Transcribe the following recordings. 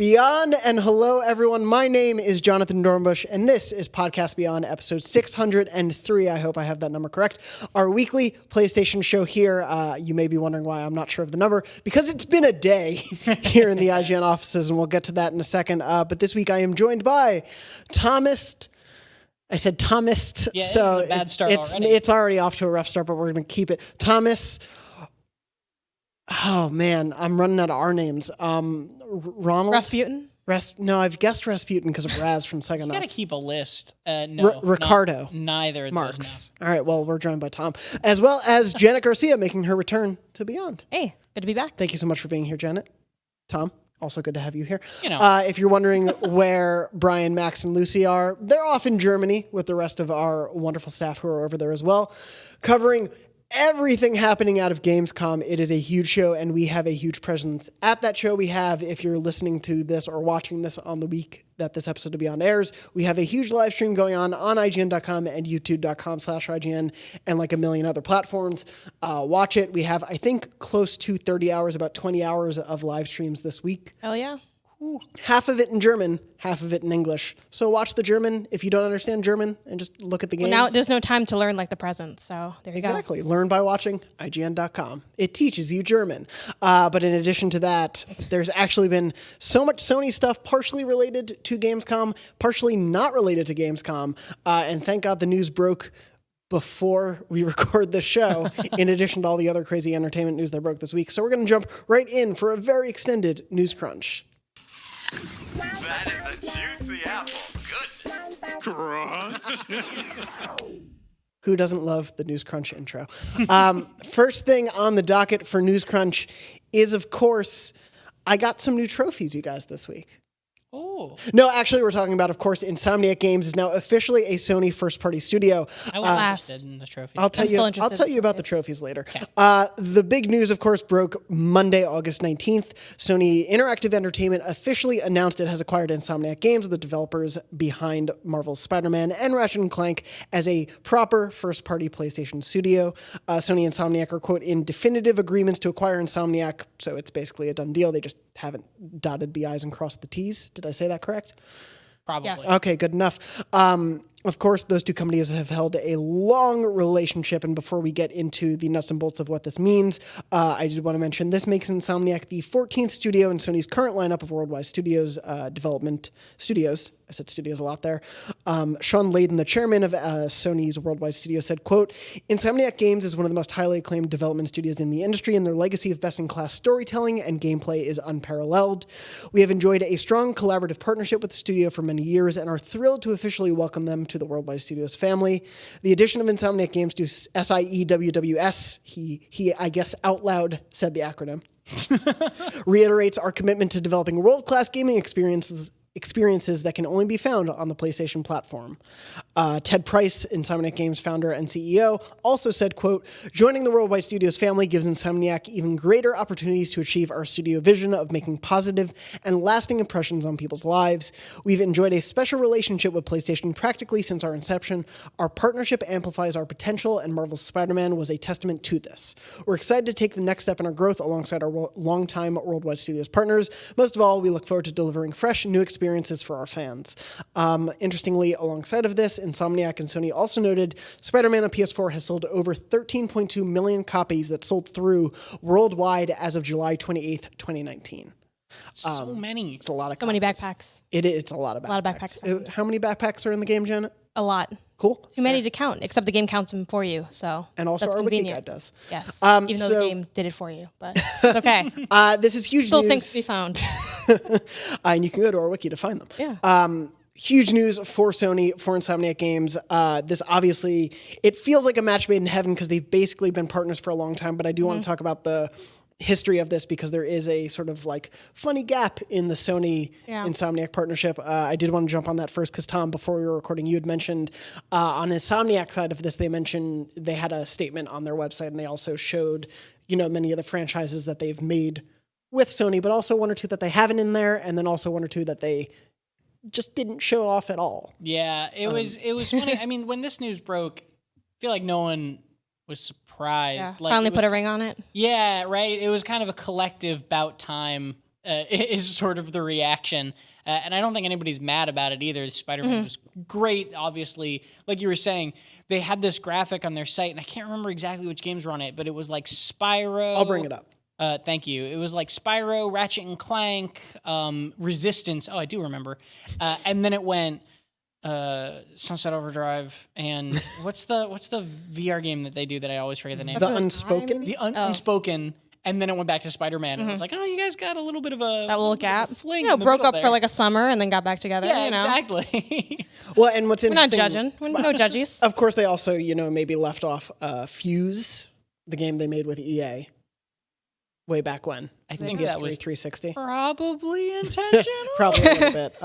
Beyond and hello, everyone. My name is Jonathon Dornbush, and this is Podcast Beyond, episode 603. I hope I have that number correct. Our weekly PlayStation show here. You may be wondering why I'm not sure of the number, because it's been a day here in the IGN offices, and we'll get to that in a second. But this week I am joined by Thomas. I said Thomas, yeah, so it's a bad start it's already off to a rough start, but we're going to keep it. Thomas. Oh man, I'm running out of our names. Ronald Rasputin? No, I've guessed Rasputin because of Raz from Psychonauts. You gotta keep a list. No, Ricardo. Neither of Marks. those. All right, well, we're joined by Tom, as well as Janet Garcia making her return to Beyond. Hey, good to be back. Thank you so much for being here, Janet. Tom, also good to have you here. You know. If you're wondering where Brian, Max, and Lucy are, they're off in Germany with the rest of our wonderful staff who are over there as well, covering everything happening out of Gamescom. It is a huge show, and we have a huge presence at that show. We have, if you're listening to this or watching this on the week that this episode of Beyond airs, we have a huge live stream going on IGN.com and YouTube.com/IGN and like a million other platforms. Watch it. We have, I think, close to 30 hours, about 20 hours of live streams this week. Hell yeah. Half of it in German, half of it in English. So watch the German if you don't understand German and just look at the games. Well, now there's no time to learn like the present, so there you go. Exactly. Learn by watching IGN.com. It teaches you German. But in addition to that, there's actually been so much Sony stuff partially related to Gamescom, partially not related to Gamescom. And thank God the news broke before we record the show, in addition to all the other crazy entertainment news that broke this week. So we're going to jump right in for a very extended news crunch. That is a juicy apple. Goodness. Crunch. Who doesn't love the News Crunch intro? First thing on the docket for News Crunch is, of course, I got some new trophies, you guys, this week. Oh. No, actually, we're talking about, of course, Insomniac Games is now officially a Sony first-party studio. I was interested in the trophy. I'll tell you about the trophies later. Okay. The big news, of course, broke Monday, August 19th. Sony Interactive Entertainment officially announced it has acquired Insomniac Games, the developers behind Marvel's SpiderMan and Ratchet and Clank, as a proper first-party PlayStation studio. Sony and Insomniac are, quote, in definitive agreements to acquire Insomniac, so it's basically a done deal. They just haven't dotted the I's and crossed the T's. Did I say that correct? Probably. Yes. Okay, good enough. Of course, those two companies have held a long relationship, and before we get into the nuts and bolts of what this means, I did want to mention this makes Insomniac the 14th studio in Sony's current lineup of worldwide studios, development studios. I said studios a lot there. Sean Layden, the chairman of Sony's worldwide studio, said, quote, Insomniac Games is one of the most highly acclaimed development studios in the industry, and their legacy of best-in-class storytelling and gameplay is unparalleled. We have enjoyed a strong collaborative partnership with the studio for many years and are thrilled to officially welcome them to the Worldwide Studios family. The addition of Insomniac Games to SIEWWS, he I guess out loud said the acronym, reiterates our commitment to developing world-class gaming experiences that can only be found on the PlayStation platform. Ted Price, Insomniac Games founder and CEO, also said, quote, joining the Worldwide Studios family gives Insomniac even greater opportunities to achieve our studio vision of making positive and lasting impressions on people's lives. We've enjoyed a special relationship with PlayStation practically since our inception. Our partnership amplifies our potential, and Marvel's Spider-Man was a testament to this. We're excited to take the next step in our growth alongside our longtime Worldwide Studios partners. Most of all, we look forward to delivering fresh, new experiences for our fans. Interestingly, alongside of this, Insomniac and Sony also noted Spider-Man on PS4 has sold over 13.2 million copies that sold through worldwide as of July 28th, 2019. So many. It's a lot of So many copies. backpacks. It's a lot of backpacks. A lot of backpacks. How many backpacks are in the game, Janet? A lot. Cool. Too many to count, except the game counts them for you. So And also that's our wiki convenient. guide does. Yes. Um, Even though so- the game did it for you, but it's okay. This is huge Still news. things to be found. And you can go to our wiki to find them. Yeah. Huge news for Sony, for Insomniac Games. This obviously, it feels like a match made in heaven because they've basically been partners for a long time, but I do want to talk about the history of this because there is a sort of like funny gap in the Sony Insomniac partnership. I did want to jump on that first because Tom, before we were recording, you had mentioned on Insomniac side of this, they mentioned they had a statement on their website and they also showed, many of the franchises that they've made with Sony, but also one or two that they haven't in there, and then also one or two that they just didn't show off at all. Yeah, it was funny. I mean, when this news broke, I feel like no one was surprised. Yeah. Like, Finally put a ring on it. Yeah, right. It was kind of a collective about time is sort of the reaction. And I don't think anybody's mad about it either. Spider-Man was great, obviously. Like you were saying, they had this graphic on their site, and I can't remember exactly which games were on it, but it was like Spyro. I'll bring it up. Thank you. It was like Spyro, Ratchet and Clank, Resistance. Oh, I do remember. And then it went Sunset Overdrive, and what's the VR game that they do that I always forget the name? The Unspoken. The Unspoken. And then it went back to Spider-Man, and I was like, oh, you guys got a little bit of a That little gap. fling. Broke up for like a summer and then got back together. Yeah, you know? exactly. Well, and what's We're not interesting... judging. We're no judges. Of course, they also, maybe left off Fuse, the game they made with EA way back when. I think PS3 that was 360. probably intentional. Probably a little bit.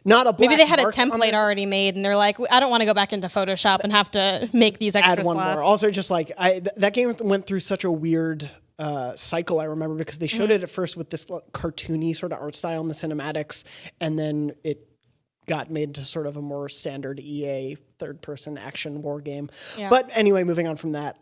Not a black Maybe they had a mark on template there. already made, and they're like, I don't want to go back into Photoshop and have to make these extra Add one slots. more. Also, just like that game went through such a weird cycle, I remember, because they showed it at first with this cartoony sort of art style in the cinematics, and then it got made to sort of a more standard EA third-person action war game. Yeah. But anyway, moving on from that,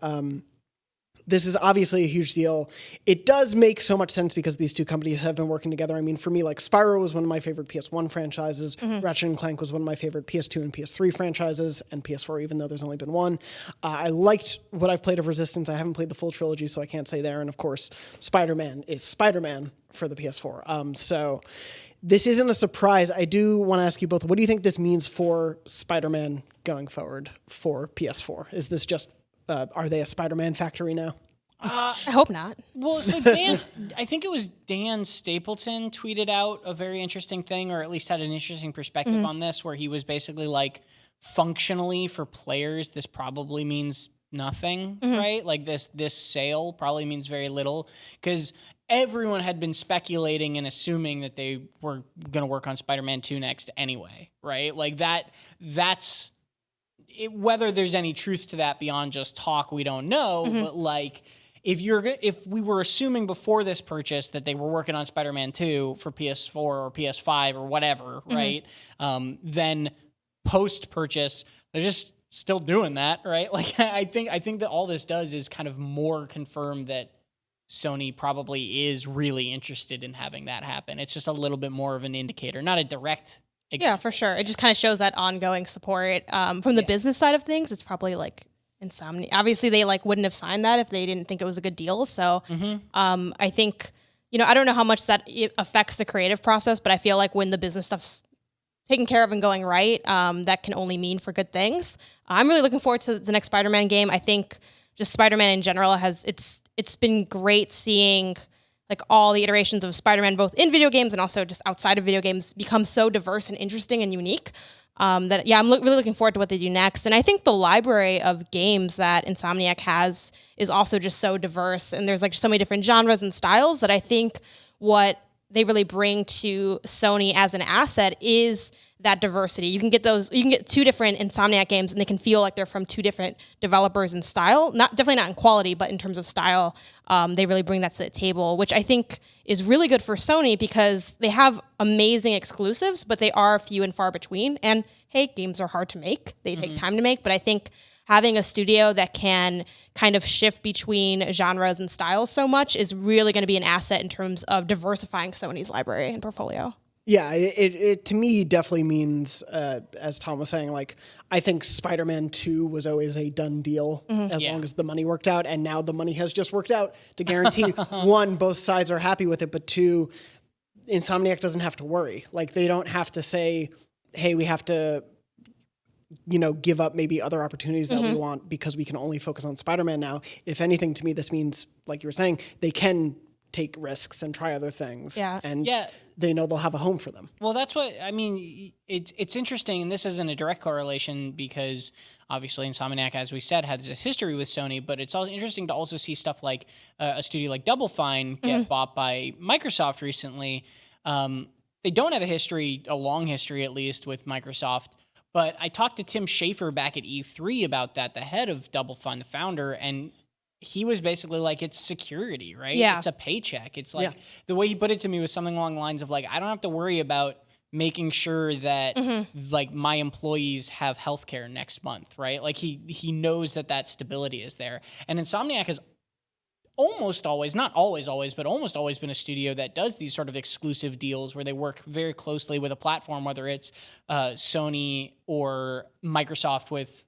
this is obviously a huge deal. It does make so much sense because these two companies have been working together. I mean, for me, like Spyro was one of my favorite PS1 franchises. Ratchet and Clank was one of my favorite PS2 and PS3 franchises, and PS4, even though there's only been one. I liked what I've played of Resistance. I haven't played the full trilogy, so I can't say there. And of course, Spider-Man is Spider-Man for the PS4. So this isn't a surprise. I do want to ask you both, what do you think this means for Spider-Man going forward for PS4? Is this just are they a Spider-Man factory now? I hope not. Well, so Dan, I think it was Dan Stapleton tweeted out a very interesting thing, or at least had an interesting perspective on this, where he was basically like, functionally for players, this probably means nothing, right? Like this sale probably means very little, because everyone had been speculating and assuming that they were going to work on Spider-Man 2 next anyway, right? Like that's... whether there's any truth to that beyond just talk, we don't know. But like, if we were assuming before this purchase that they were working on Spider-Man 2 for PS4 or PS5 or whatever, right? Then post-purchase, they're just still doing that, right? Like, I think that all this does is kind of more confirm that Sony probably is really interested in having that happen. It's just a little bit more of an indicator, not a direct. Yeah, for sure. It just kind of shows that ongoing support. From the business side of things, it's probably like Insomniac. Obviously, they like wouldn't have signed that if they didn't think it was a good deal. So I think, I don't know how much that affects the creative process, but I feel like when the business stuff's taken care of and going right, that can only mean for good things. I'm really looking forward to the next Spider-Man game. I think just Spider-Man in general it's been great seeing like all the iterations of Spider-Man, both in video games and also just outside of video games, become so diverse and interesting and unique I'm really looking forward to what they do next. And I think the library of games that Insomniac has is also just so diverse, and there's like so many different genres and styles that I think what they really bring to Sony as an asset is that diversity. You can get two different Insomniac games and they can feel like they're from two different developers in style. Definitely not in quality, but in terms of style, they really bring that to the table, which I think is really good for Sony because they have amazing exclusives, but they are few and far between. And hey, games are hard to make. They take time to make, but I think having a studio that can kind of shift between genres and styles so much is really going to be an asset in terms of diversifying Sony's library and portfolio. Yeah, it to me definitely means, as Tom was saying, like, I think Spider-Man 2 was always a done deal as long as the money worked out. And now the money has just worked out to guarantee, one, both sides are happy with it, but two, Insomniac doesn't have to worry. Like, they don't have to say, hey, we have to, give up maybe other opportunities that we want because we can only focus on Spider-Man now. If anything, to me, this means, like you were saying, they can take risks and try other things. Yeah. And they know they'll have a home for them. Well, that's what, I mean, it's interesting, and this isn't a direct correlation because obviously Insomniac, as we said, has a history with Sony, but it's also interesting to also see stuff like a studio like Double Fine get bought by Microsoft recently. They don't have a long history at least, with Microsoft, but I talked to Tim Schafer back at E3 about that, the head of Double Fine, the founder, and he was basically like, it's security, right? Yeah. It's a paycheck. It's like, the way he put it to me was something along the lines of like, I don't have to worry about making sure that like my employees have healthcare next month, right? Like he knows that stability is there. And Insomniac has almost always, not always, but almost always been a studio that does these sort of exclusive deals where they work very closely with a platform, whether it's Sony or Microsoft with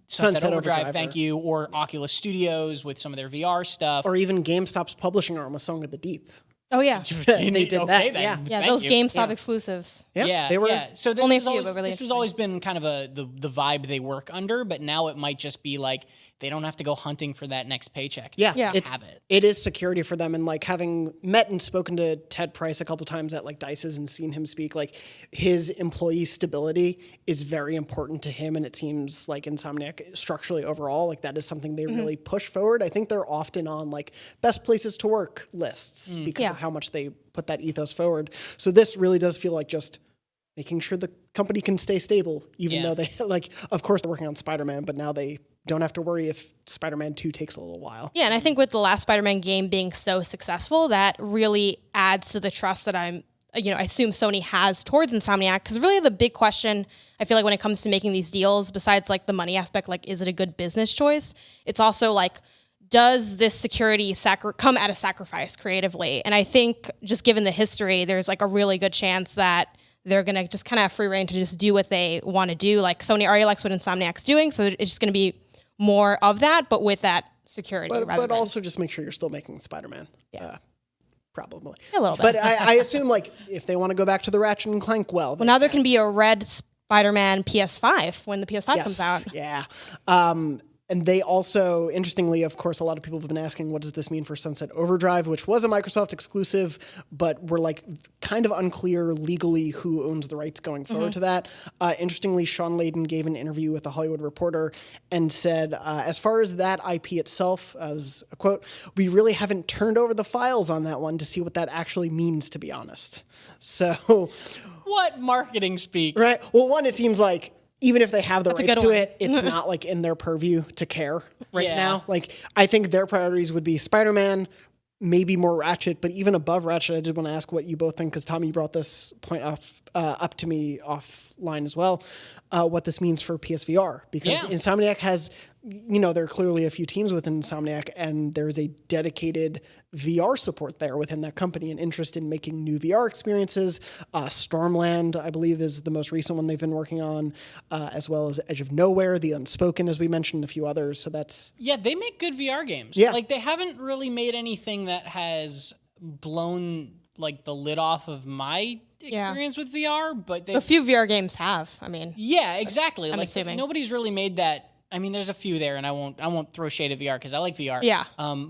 Sunset Overdrive, thank you, or Oculus Studios with some of their VR stuff. Or even GameStop's publishing arm with Song of the Deep. Oh yeah, They did that. then. yeah, Thank those you. GameStop exclusives. Yeah, they were. Yeah. So this Only a is few, always, but really this has always been kind of the vibe they work under, but now it might just be like they don't have to go hunting for that next paycheck. Yeah, Yeah. Have it. It is security for them, and like having met and spoken to Ted Price a couple times at like Dice's and seen him speak, like his employee stability is very important to him, and it seems like Insomniac structurally overall, like that is something they really push forward. I think they're often on like best places to work lists because of how much they put that ethos forward. So this really does feel like just making sure the company can stay stable, even though they like, of course, they're working on SpiderMan, but now they don't have to worry if Spider-Man 2 takes a little while. Yeah, and I think with the last Spider-Man game being so successful, that really adds to the trust that I assume Sony has towards Insomniac. Because really the big question, I feel like when it comes to making these deals, besides like the money aspect, like is it a good business choice? It's also like, does this security come at a sacrifice creatively? And I think just given the history, there's like a really good chance that they're going to just kind of have free reign to just do what they want to do. Like Sony already likes what Insomniac's doing, so it's just going to be more of that, but with that security. But also just make sure you're still making Spider-Man. Yeah. Probably. A little bit. But I assume like if they want to go back to the Ratchet and Clank, well now there can be a red Spider-Man PS5 when the PS5 comes out. Yeah. And they also, interestingly, of course, a lot of people have been asking, what does this mean for Sunset Overdrive, which was a Microsoft exclusive, but we're like kind of unclear legally who owns the rights going forward to that. Interestingly, Sean Layden gave an interview with The Hollywood Reporter and said, as far as that IP itself, as a quote, we really haven't turned over the files on that one to see what that actually means, to be honest. So... What marketing speak? Right. Well, one, it seems like even if they have the rights to one. it, it's not like in their purview to care right Yeah. now. Like I think their priorities would be Spider-Man, maybe more Ratchet, but even above Ratchet, I did want to ask what you both think, because Tommy brought this point up to me offline as well, what this means for PSVR, because Insomniac has, there are clearly a few teams within Insomniac, and there's a dedicated VR support there within that company, and interest in making new VR experiences. Stormland, I believe, is the most recent one they've been working on, as well as Edge of Nowhere, The Unspoken, as we mentioned, a few others. So that's... Yeah, they make good VR games. Yeah. Like, they haven't really made anything that has blown, like, the lid off of my experience with VR, but A few VR games have, I mean. Yeah, exactly. I'm like, assuming. nobody's really made that. I mean, there's a few there, and I won't throw shade at VR because I like VR. Yeah.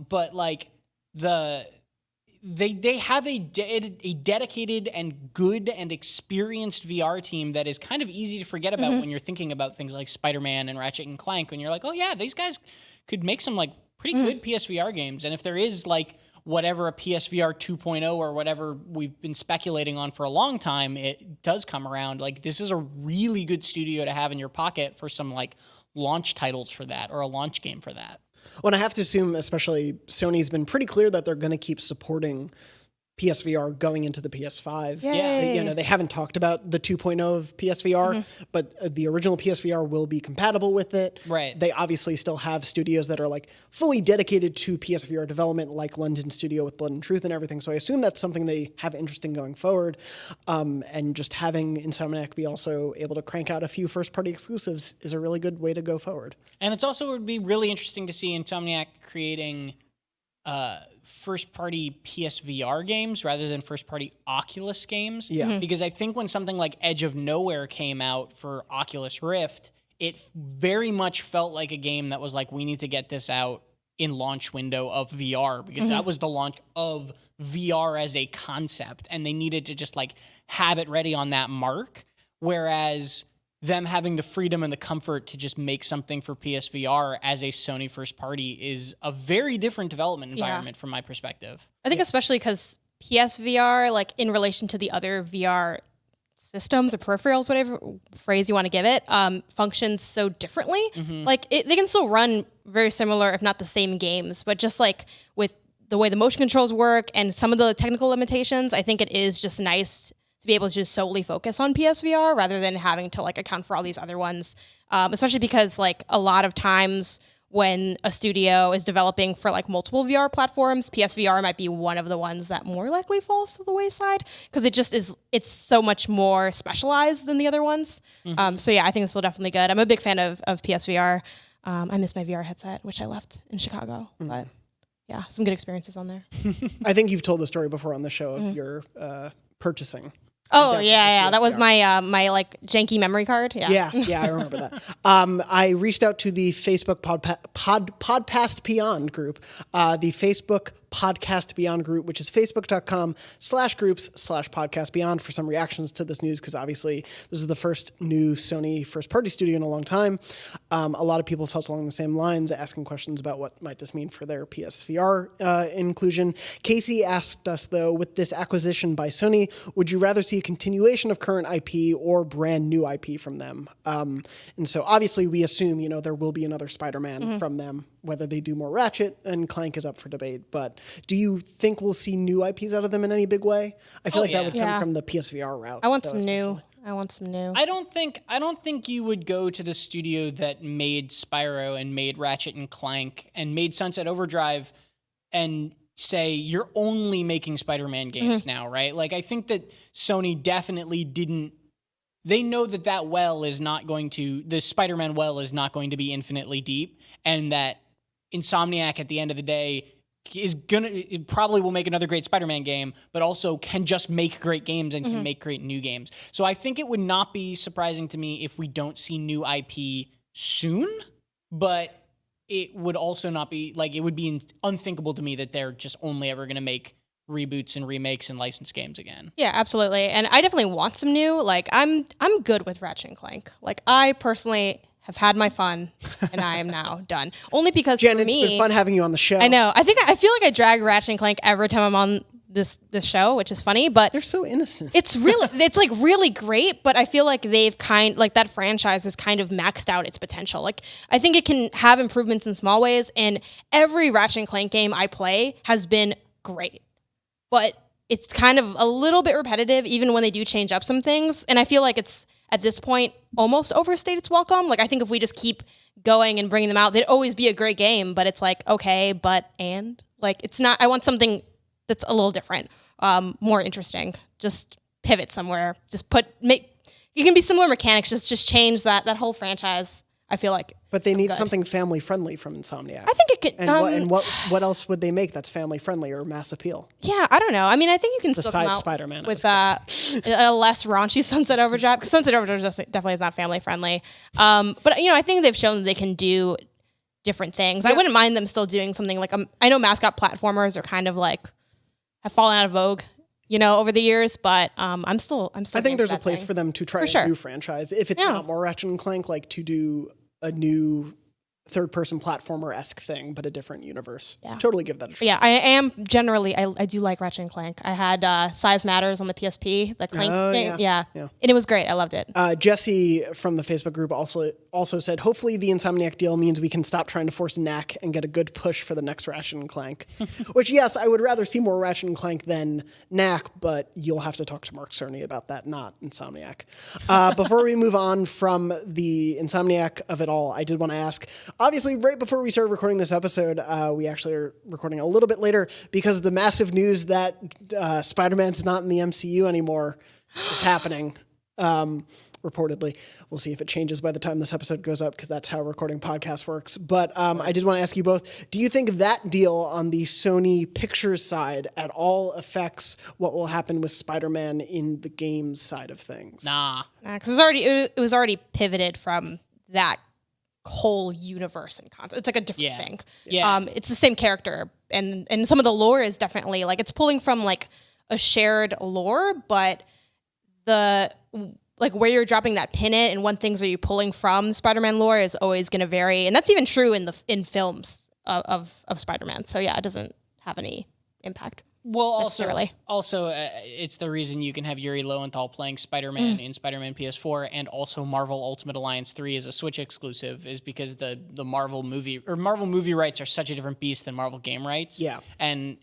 But like they have a dedicated and good and experienced VR team that is kind of easy to forget about when you're thinking about things like Spider-Man and Ratchet and Clank. When you're like, oh yeah, these guys could make some like pretty good PSVR games. And if there is like whatever a PSVR 2.0 or whatever we've been speculating on for a long time, it does come around. Like this is a really good studio to have in your pocket for some like launch titles for that, or a launch game for that. Well, and I have to assume, especially Sony's been pretty clear that they're going to keep supporting PSVR going into the PS5. Yay. They haven't talked about the 2.0 of PSVR, but the original PSVR will be compatible with it. Right. They obviously still have studios that are like fully dedicated to PSVR development, like London Studio with Blood and Truth and everything. So I assume that's something they have interest in going forward. And just having Insomniac be also able to crank out a few first-party exclusives is a really good way to go forward. And it's also would be really interesting to see Insomniac creating first-party PSVR games rather than first-party Oculus games. Yeah. Because I think when something like Edge of Nowhere came out for Oculus Rift, it very much felt like a game that was like, we need to get this out in launch window of VR, because that was the launch of VR as a concept, and they needed to just like have it ready on that mark. Whereas them having the freedom and the comfort to just make something for PSVR as a Sony first party is a very different development environment from my perspective. I think especially because PSVR, like in relation to the other VR systems or peripherals, whatever phrase you want to give it, functions so differently. Like they can still run very similar, if not the same games, but just like with the way the motion controls work and some of the technical limitations, I think it is just nice to be able to just solely focus on PSVR rather than having to like account for all these other ones. Especially because like a lot of times when a studio is developing for like multiple VR platforms, PSVR might be one of the ones that more likely falls to the wayside because it's so much more specialized than the other ones. So yeah, I think this will definitely be good. I'm a big fan of PSVR. I miss my VR headset, which I left in Chicago, but yeah, some good experiences on there. I think you've told the story before on the show of your purchasing. Oh yeah. That was my my like janky memory card. Yeah, I remember that. I reached out to the Facebook Podcast Beyond group, the Facebook Podcast Beyond group, which is facebook.com/groups/podcast beyond for some reactions to this news, because obviously this is the first new Sony first party studio in a long time. A lot of people felt along the same lines, asking questions about what might this mean for their PSVR inclusion. Casey asked us, though, with this acquisition by Sony, would you rather see a continuation of current IP or brand new IP from them? And so obviously we assume, there will be another Spider-Man from them. Whether they do more Ratchet and Clank is up for debate. But do you think we'll see new IPs out of them in any big way? I feel that would come from the PSVR route. I want some new. I don't think you would go to the studio that made Spyro and made Ratchet and Clank and made Sunset Overdrive and say you're only making Spider-Man games now, right? Like, I think that Sony definitely didn't. They know that the Spider-Man well is not going to be infinitely deep, and that Insomniac at the end of the day probably will make another great Spider-Man game, but also can just make great games and can make great new games. So I think it would not be surprising to me if we don't see new IP soon, but it would also not be it would be unthinkable to me that they're just only ever going to make reboots and remakes and licensed games again. Yeah, absolutely. And I definitely want some new. I'm good with Ratchet and Clank. I personally have had my fun, and I am now done. Only because Jen, for me, it's been fun having you on the show. I know. I feel like I drag Ratchet and Clank every time I'm on this show, which is funny, but they're so innocent. It's really great, but I feel like they've that franchise has kind of maxed out its potential. I think it can have improvements in small ways, and every Ratchet and Clank game I play has been great. But it's kind of a little bit repetitive, even when they do change up some things. And I feel like it's, at this point, almost overstayed its welcome. I think if we just keep going and bringing them out, they'd always be a great game. But it's okay, but and? It's not, I want something that's a little different, more interesting. Just pivot somewhere. Just it can be similar mechanics, just change that whole franchise. I feel like. But they need something family friendly from Insomniac. I think it could. And what else would they make that's family friendly or mass appeal? Yeah, I don't know. I mean, I think you can Besides still come out Spider-Man, with a less raunchy Sunset Overdrive, because Sunset Overdrive definitely is not family friendly. But I think they've shown that they can do different things. Yeah. I wouldn't mind them still doing something I know mascot platformers are kind of have fallen out of vogue, over the years, but I'm still. I think there's a place for them to try a new franchise. If it's not more Ratchet and Clank, to do a new third-person platformer-esque thing, but a different universe. Yeah. Totally give that a try. Yeah, I am generally, I do like Ratchet and Clank. I had Size Matters on the PSP, the Clank game. Yeah. And it was great. I loved it. Jesse from the Facebook group also said, hopefully the Insomniac deal means we can stop trying to force Knack and get a good push for the next Ratchet and Clank. Which, yes, I would rather see more Ratchet and Clank than Knack, but you'll have to talk to Mark Cerny about that, not Insomniac. Before we move on from the Insomniac of it all, I did want to ask, obviously, right before we started recording this episode, we actually are recording a little bit later because the massive news that Spider-Man's not in the MCU anymore is happening, reportedly. We'll see if it changes by the time this episode goes up, because that's how recording podcasts works. But I did want to ask you both, do you think that deal on the Sony Pictures side at all affects what will happen with Spider-Man in the games side of things? Nah. Because it was already pivoted from that whole universe and concept. It's a different thing. Yeah. It's the same character, and some of the lore is definitely it's pulling from a shared lore, but the where you're dropping that pin and what things are you pulling from Spider-Man lore is always going to vary, and that's even true in films of Spider-Man. So yeah, it doesn't have any impact. Well, also, it's the reason you can have Yuri Lowenthal playing Spider-Man in Spider-Man PS4, and also Marvel Ultimate Alliance 3 is a Switch exclusive, is because the Marvel movie rights are such a different beast than Marvel game rights. Yeah, and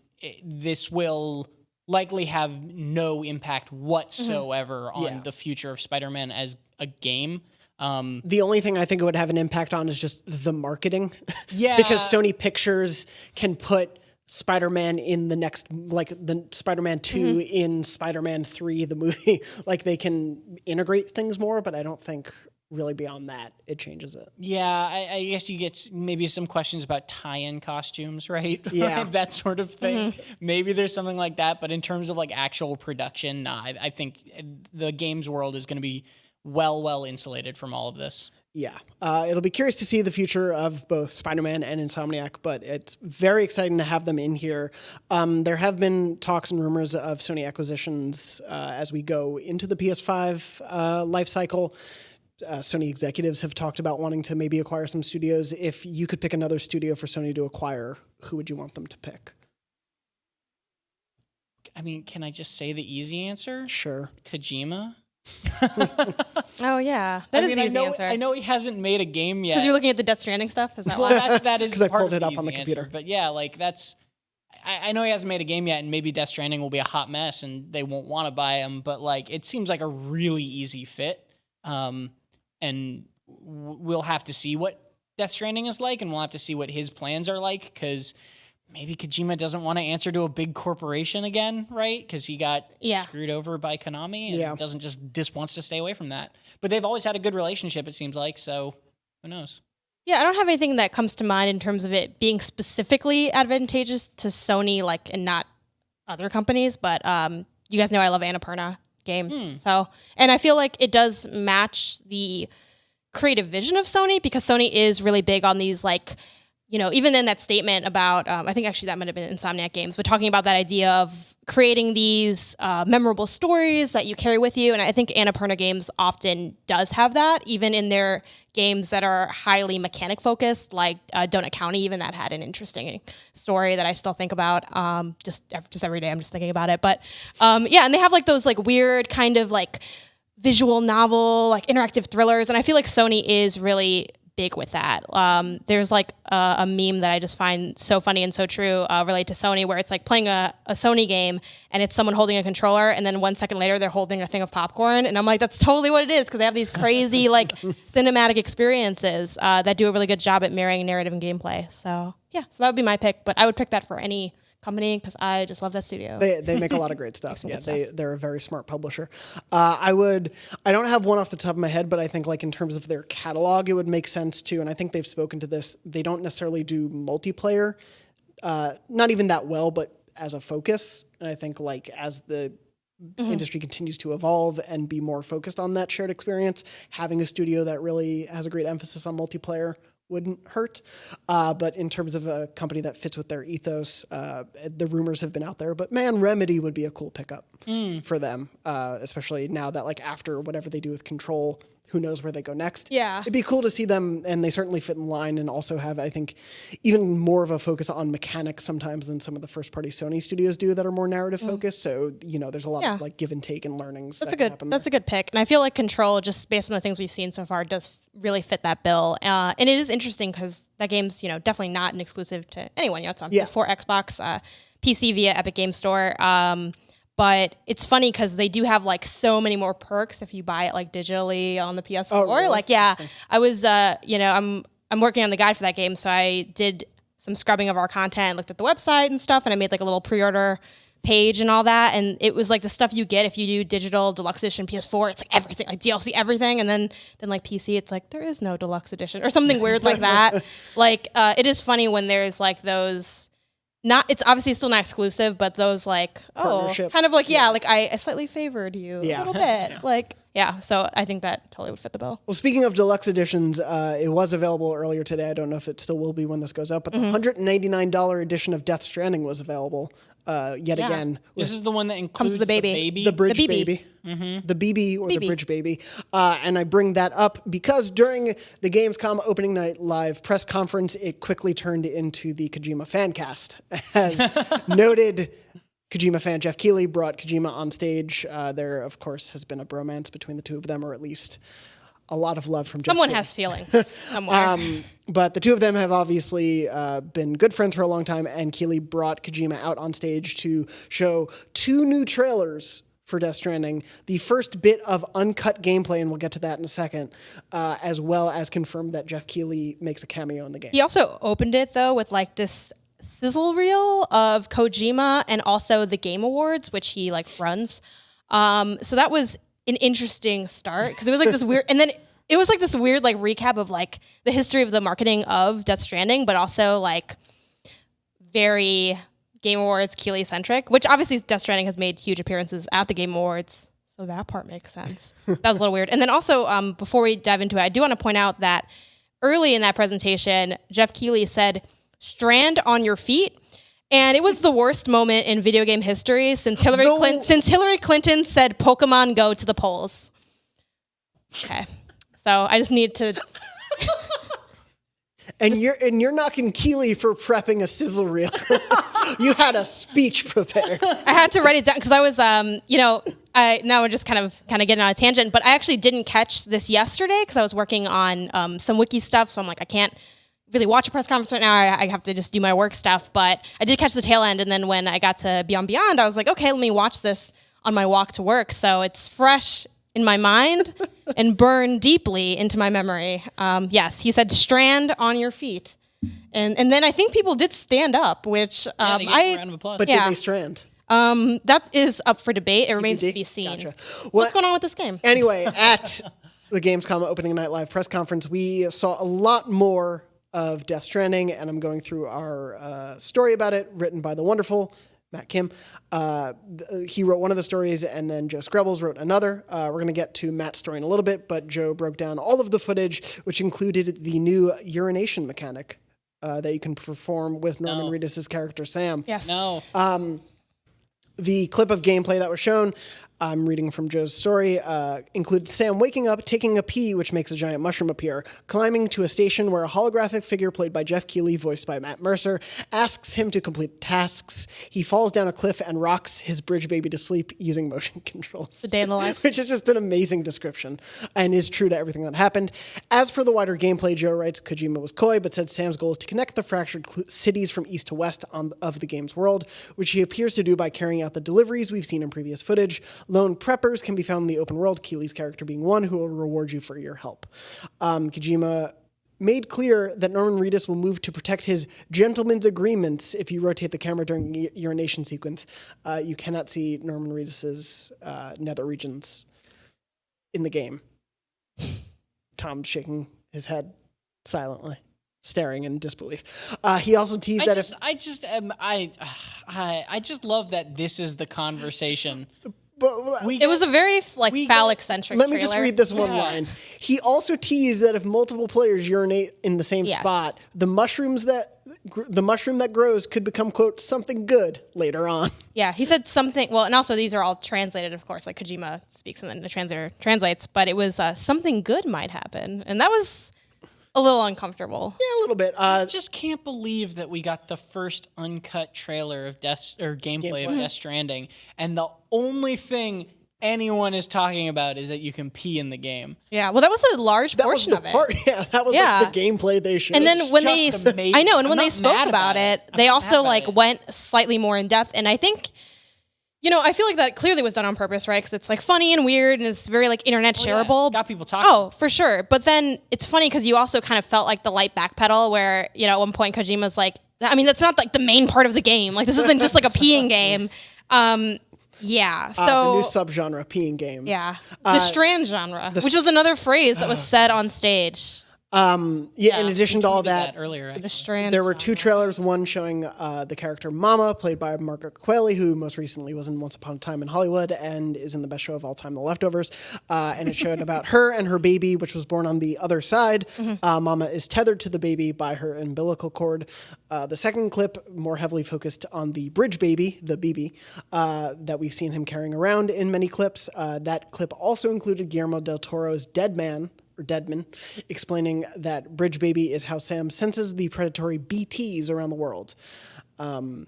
this will likely have no impact whatsoever on the future of Spider-Man as a game. The only thing I think it would have an impact on is just the marketing. Yeah. Because Sony Pictures can put Spider-Man in the next, like the Spider-Man 2 in Spider-Man 3, the movie. Like they can integrate things more, but I don't think really beyond that it changes it. Yeah, I guess you get maybe some questions about tie-in costumes, right? Yeah. That sort of thing. Maybe there's something like that, but in terms of like actual production, nah, I think the games world is going to be well insulated from all of this. Yeah, it'll be curious to see the future of both Spider-Man and Insomniac, but it's very exciting to have them in here. There have been talks and rumors of Sony acquisitions as we go into the PS5 life cycle. Sony executives have talked about wanting to maybe acquire some studios. If you could pick another studio for Sony to acquire, who would you want them to pick? I mean, can I just say the easy answer? Sure. Kojima. Oh yeah, that is the easy answer. I know he hasn't made a game yet. Because you're looking at the Death Stranding stuff. Is that Well, why? that is 'Cause I part pulled of it the up on the easy computer. answer. But yeah, like that's. I know he hasn't made a game yet, and maybe Death Stranding will be a hot mess, and they won't want to buy him. But like, it seems like a really easy fit. And we'll have to see what Death Stranding is like, and we'll have to see what his plans are like, because maybe Kojima doesn't want to answer to a big corporation again, right? Because he got screwed over by Konami and doesn't just wants to stay away from that. But they've always had a good relationship, it seems like, so who knows? Yeah, I don't have anything that comes to mind in terms of it being specifically advantageous to Sony, like, and not other companies, but you guys know I love Annapurna games. So, and I feel like it does match the creative vision of Sony, because Sony is really big on these, like, you know, even in that statement about, I think actually that might have been Insomniac Games, but talking about that idea of creating these memorable stories that you carry with you. And I think Annapurna Games often does have that, even in their games that are highly mechanic focused, like Donut County, even that had an interesting story that I still think about. Just every day I'm just thinking about it. But yeah, and they have like those like weird kind of like visual novel, like interactive thrillers. And I feel like Sony is really big with that. There's like a meme that I just find so funny and so true related to Sony, where it's like playing a Sony game and it's someone holding a controller, and then 1 second later they're holding a thing of popcorn, and I'm like, that's totally what it is, because they have these crazy like cinematic experiences that do a really good job at marrying narrative and gameplay. So yeah, so that would be my pick, but I would pick that for any company because I just love that studio. They make a lot of great stuff. Yeah, they're a very smart publisher. I don't have one off the top of my head, but I think like in terms of their catalog, it would make sense too. And I think they've spoken to this. They don't necessarily do multiplayer, not even that well, but as a focus. And I think like as the industry continues to evolve and be more focused on that shared experience, having a studio that really has a great emphasis on multiplayer wouldn't hurt. But in terms of a company that fits with their ethos, the rumors have been out there, but man, Remedy would be a cool pickup for them, especially now that like after whatever they do with Control, who knows where they go next. Yeah. It'd be cool to see them, and they certainly fit in line and also have, I think, even more of a focus on mechanics sometimes than some of the first-party Sony studios do that are more narrative-focused. So, you know, there's a lot of like give and take and learnings. That's a good pick. And I feel like Control, just based on the things we've seen so far, does really fit that bill. And it is interesting because that game's, you know, definitely not an exclusive to anyone. You know, it's on PS4, Xbox, PC via Epic Game Store. But it's funny because they do have like so many more perks if you buy it like digitally on the PS4. Oh, really? Like, yeah, I was, you know, I'm working on the guide for that game, so I did some scrubbing of our content, looked at the website and stuff, and I made like a little pre-order page and all that. And it was like the stuff you get if you do digital deluxe edition PS4. It's like everything, like DLC, everything, and then like PC, it's like there is no deluxe edition or something weird like that. Like, it is funny when there's like those. It's obviously still not exclusive, but those like, kind of like, like I slightly favored you a little bit. Like, yeah, so I think that totally would fit the bill. Well, speaking of deluxe editions, it was available earlier today. I don't know if it still will be when this goes up, but the $199 edition of Death Stranding was available again. This is the one that includes the baby. The bridge BB. baby. The BB or the bridge baby. And I bring that up because during the Gamescom opening night live press conference, it quickly turned into the Kojima fan cast. As noted, Kojima fan Jeff Keighley brought Kojima on stage. There, of course, has been a bromance between the two of them, or at least a lot of love from Jeff Someone Keighley. has feelings somewhere. But the two of them have obviously been good friends for a long time, and Keighley brought Kojima out on stage to show 2 new trailers for Death Stranding, the first bit of uncut gameplay, and we'll get to that in a second, as well as confirmed that Jeff Keighley makes a cameo in the game. He also opened it though with like this sizzle reel of Kojima and also the Game Awards, which he like runs. So that was an interesting start because it was like this weird, and then it was like this weird like recap of like the history of the marketing of Death Stranding, but also like very Game Awards Keighley centric, which obviously Death Stranding has made huge appearances at the Game Awards. So that part makes sense. That was a little weird. And then also, before we dive into it, I do want to point out that early in that presentation, Jeff Keighley said, "Strand on your feet." And it was the worst moment in video game history since Hillary Clinton said Pokemon Go to the polls. Okay. So I just need to... And you're knocking Keighley for prepping a sizzle reel. You had a speech prepared. I had to write it down because I was, now we're just kind of getting on a tangent, but I actually didn't catch this yesterday because I was working on some wiki stuff. So I'm like, I can't really watch a press conference right now. I have to just do my work stuff. But I did catch the tail end. And then when I got to Beyond, I was like, okay, let me watch this on my walk to work. So it's fresh in my mind and burned deeply into my memory. Yes, he said, "Strand on your feet." And then I think people did stand up, which they gave a round of applause. But Yeah. did they strand? that is up for debate. It remains to TBD? be seen. Gotcha. So what's going on with this game? Anyway, at the Gamescom opening night live press conference, we saw a lot more of Death Stranding, and I'm going through our story about it, written by the wonderful Matt Kim. He wrote one of the stories, and then Joe Screbbles wrote another. We're going to get to Matt's story in a little bit, but Joe broke down all of the footage, which included the new urination mechanic that you can perform with Norman Reedus' character Sam. Yes. No. The clip of gameplay that was shown, I'm reading from Joe's story, includes Sam waking up, taking a pee, which makes a giant mushroom appear, climbing to a station where a holographic figure played by Jeff Keighley, voiced by Matt Mercer, asks him to complete tasks. He falls down a cliff and rocks his bridge baby to sleep using motion controls. The day in the life. Which is just an amazing description and is true to everything that happened. As for the wider gameplay, Joe writes, Kojima was coy, but said Sam's goal is to connect the fractured cities from east to west of the game's world, which he appears to do by carrying out the deliveries we've seen in previous footage. Lone preppers can be found in the open world, Keighley's character being one who will reward you for your help. Kojima made clear that Norman Reedus will move to protect his gentleman's agreements if you rotate the camera during the urination sequence. You cannot see Norman Reedus's nether regions in the game. Tom's shaking his head silently, staring in disbelief. He also teased that I just love that this is the conversation. It was a very phallic-centric Let me just trailer. read this one line. He also teased that if multiple players urinate in the same spot, the mushroom that grows could become, quote, something good later on. Yeah, he said something. Well, and also these are all translated, of course, like Kojima speaks and then the translator translates. But it was something good might happen, and that was a little uncomfortable. Yeah, a little bit. I just can't believe that we got the first uncut trailer of gameplay of Death Stranding, and the only thing anyone is talking about is that you can pee in the game. Yeah, well, that was a large portion of it. Yeah, that was like the gameplay they showed. And then when just amazing. I know, and I'm when they not spoke mad about it, they also like went slightly more in depth. And I think, I feel like that clearly was done on purpose, right? Because it's like funny and weird, and it's very like internet shareable. Got people talking. Oh, for sure. But then it's funny because you also kind of felt like the light backpedal, where at one point Kojima's like, I mean, that's not like the main part of the game. Like this isn't just like a peeing game. Yeah, so the new subgenre, peeing games. Yeah, the strand genre, which was another phrase that was said on stage. In addition to all that, earlier, the strand. There were two trailers, one showing the character Mama, played by Margaret Qualley, who most recently was in Once Upon a Time in Hollywood and is in the best show of all time, The Leftovers. And it showed about her and her baby, which was born on the other side. Mama is tethered to the baby by her umbilical cord. The second clip more heavily focused on the bridge baby, the BB, that we've seen him carrying around in many clips. That clip also included Guillermo del Toro's Deadman, explaining that Bridge Baby is how Sam senses the predatory BTs around the world. So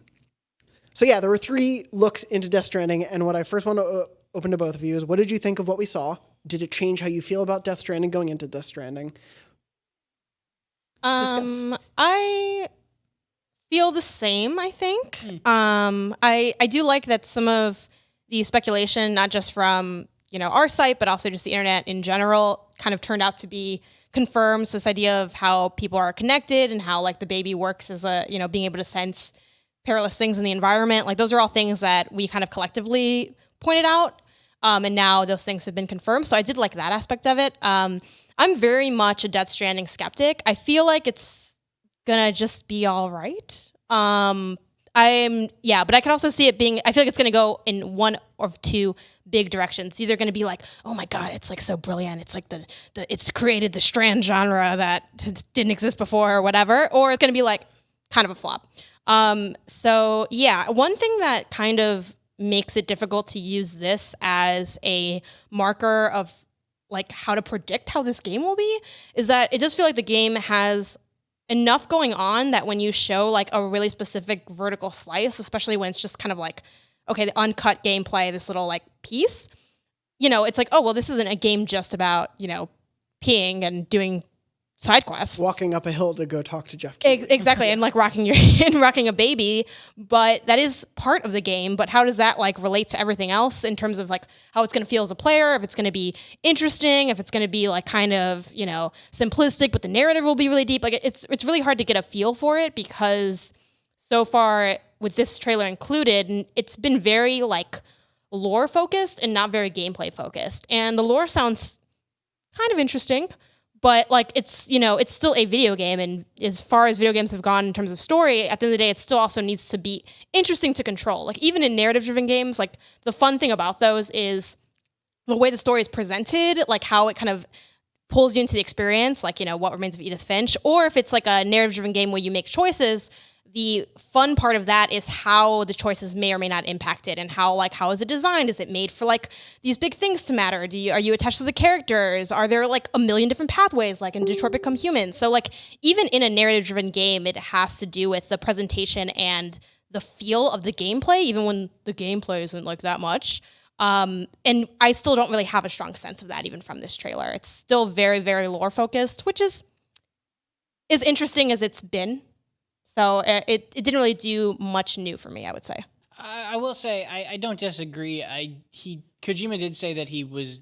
yeah, there were 3 looks into Death Stranding, and what I first want to open to both of you is, what did you think of what we saw? Did it change how you feel about Death Stranding going into Death Stranding? Discuss. I feel the same, I think. I do like that some of the speculation, not just from, our site, but also just the internet in general, kind of turned out to be confirmed. So this idea of how people are connected and how like the baby works as being able to sense perilous things in the environment. Like those are all things that we kind of collectively pointed out. And now those things have been confirmed. So I did like that aspect of it. I'm very much a Death Stranding skeptic. I feel like it's gonna just be all right. But I could also see it being, I feel like it's going to go in one of two big directions. It's either going to be like, oh my God, it's like so brilliant. It's like it's created the Strand genre that didn't exist before or whatever. Or it's going to be like kind of a flop. So yeah, one thing that kind of makes it difficult to use this as a marker of like how to predict how this game will be is that it does feel like the game has enough going on that when you show like a really specific vertical slice, especially when it's just kind of like, okay, the uncut gameplay, this little like piece, it's like, oh, well, this isn't a game just about, peeing and doing side quests. Walking up a hill to go talk to Jeff Keighley. Exactly, and like rocking a baby, but that is part of the game. But how does that like relate to everything else in terms of like how it's going to feel as a player? If it's going to be interesting, if it's going to be like kind of simplistic, but the narrative will be really deep. Like it's really hard to get a feel for it because so far with this trailer included, it's been very like lore focused and not very gameplay focused. And the lore sounds kind of interesting. But like it's still a video game, and as far as video games have gone in terms of story, at the end of the day, it still also needs to be interesting to control. Like even in narrative-driven games, like the fun thing about those is the way the story is presented, like how it kind of pulls you into the experience, like What Remains of Edith Finch, or if it's like a narrative-driven game where you make choices. The fun part of that is how the choices may or may not impact it, and how is it designed? Is it made for like these big things to matter? Are you attached to the characters? Are there like a million different pathways, like in Detroit Become Human? So like even in a narrative-driven game, it has to do with the presentation and the feel of the gameplay, even when the gameplay isn't like that much. And I still don't really have a strong sense of that even from this trailer. It's still very, very lore focused, which is as interesting as it's been. So it didn't really do much new for me, I would say. I will say I don't disagree. Kojima did say that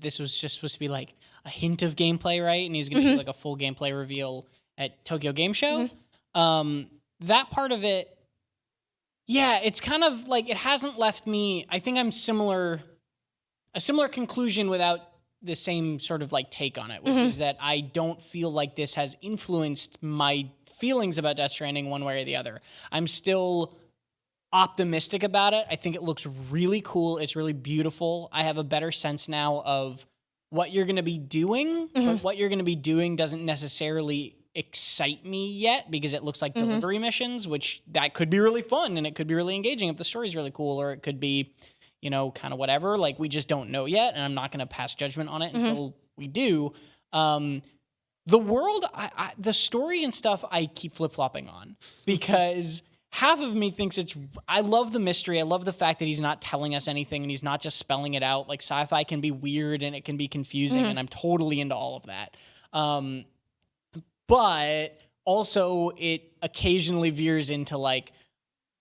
this was just supposed to be like a hint of gameplay, right? And he's going to do like a full gameplay reveal at Tokyo Game Show. That part of it, yeah, it's kind of like it hasn't left me. I think I'm a similar conclusion without the same sort of like take on it, which is that I don't feel like this has influenced my feelings about Death Stranding one way or the other. I'm still optimistic about it. I think it looks really cool. It's really beautiful. I have a better sense now of what you're going to be doing, but what you're going to be doing doesn't necessarily excite me yet because it looks like delivery missions, which that could be really fun and it could be really engaging if the story's really cool, or it could be, kind of whatever. Like we just don't know yet, and I'm not going to pass judgment on it until we do. The world, the story and stuff, I keep flip-flopping on because half of me thinks I love the mystery. I love the fact that he's not telling us anything and he's not just spelling it out. Like sci-fi can be weird and it can be confusing, and I'm totally into all of that. But also it occasionally veers into like,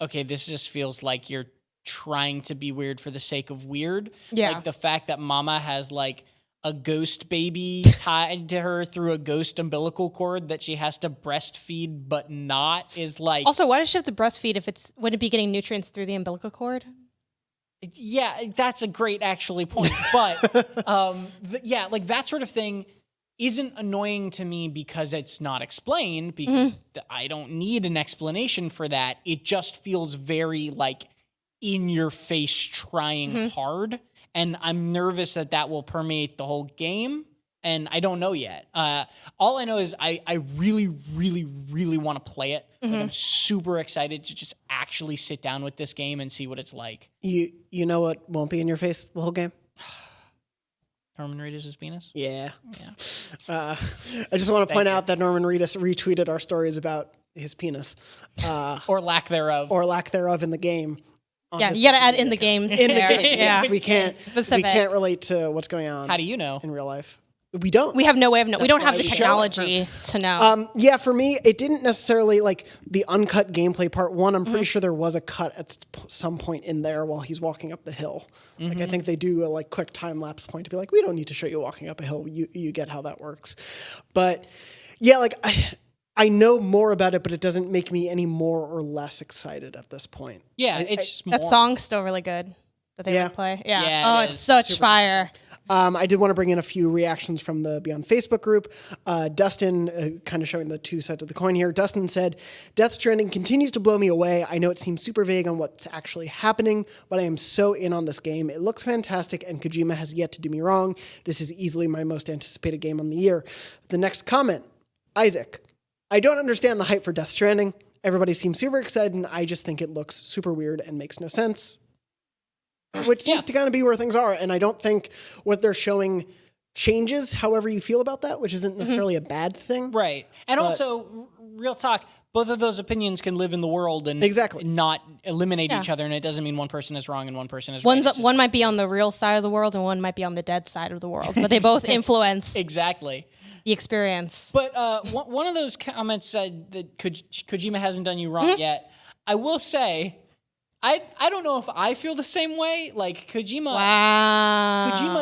okay, this just feels like you're trying to be weird for the sake of weird. Yeah. Like the fact that Mama has like a ghost baby tied to her through a ghost umbilical cord that she has to breastfeed but not is like... Also, why does she have to breastfeed if wouldn't it be getting nutrients through the umbilical cord? Yeah, that's a great actually point. But like that sort of thing isn't annoying to me because it's not explained, because I don't need an explanation for that. It just feels very like in your face trying hard. And I'm nervous that will permeate the whole game, and I don't know yet. All I know is I really, really, really want to play it. Like I'm super excited to just actually sit down with this game and see what it's like. You know what won't be in your face the whole game? Norman Reedus' penis? Yeah. I just want to point out that Norman Reedus retweeted our stories about his penis. Or lack thereof. In the game. Yeah, you got to add in the game. In the game. Yeah. We can't Specific. relate to what's going on. How do you know? In real life. We don't. We have no way of knowing. We don't have the why we technology to know. Yeah, for me, it didn't necessarily like the uncut gameplay part. One, I'm pretty sure there was a cut at some point in there while he's walking up the hill. Like I think they do a like quick time lapse point to be like, we don't need to show you walking up a hill. You get how that works. But yeah, like I know more about it, but it doesn't make me any more or less excited at this point. Yeah, it's more. That song's still really good that they would play. Yeah. Yeah, Oh, it it's is. such fire. I did want to bring in a few reactions from the Beyond Facebook group. Dustin, kind of showing the two sides of the coin here. Dustin said, Death Stranding continues to blow me away. I know it seems super vague on what's actually happening, but I am so in on this game. It looks fantastic, and Kojima has yet to do me wrong. This is easily my most anticipated game on the year. The next comment, Isaac. I don't understand the hype for Death Stranding. Everybody seems super excited, and I just think it looks super weird and makes no sense. Which seems to kind of be where things are. And I don't think what they're showing changes however you feel about that, which isn't necessarily a bad thing. Right. And also, real talk, both of those opinions can live in the world and not eliminate each other. And it doesn't mean one person is wrong and one person is right. One might be on the real side of the world and one might be on the dead side of the world. But they both influence exactly the experience. But one of those comments said that Kojima hasn't done you wrong yet. I will say, I don't know if I feel the same way. Like Kojima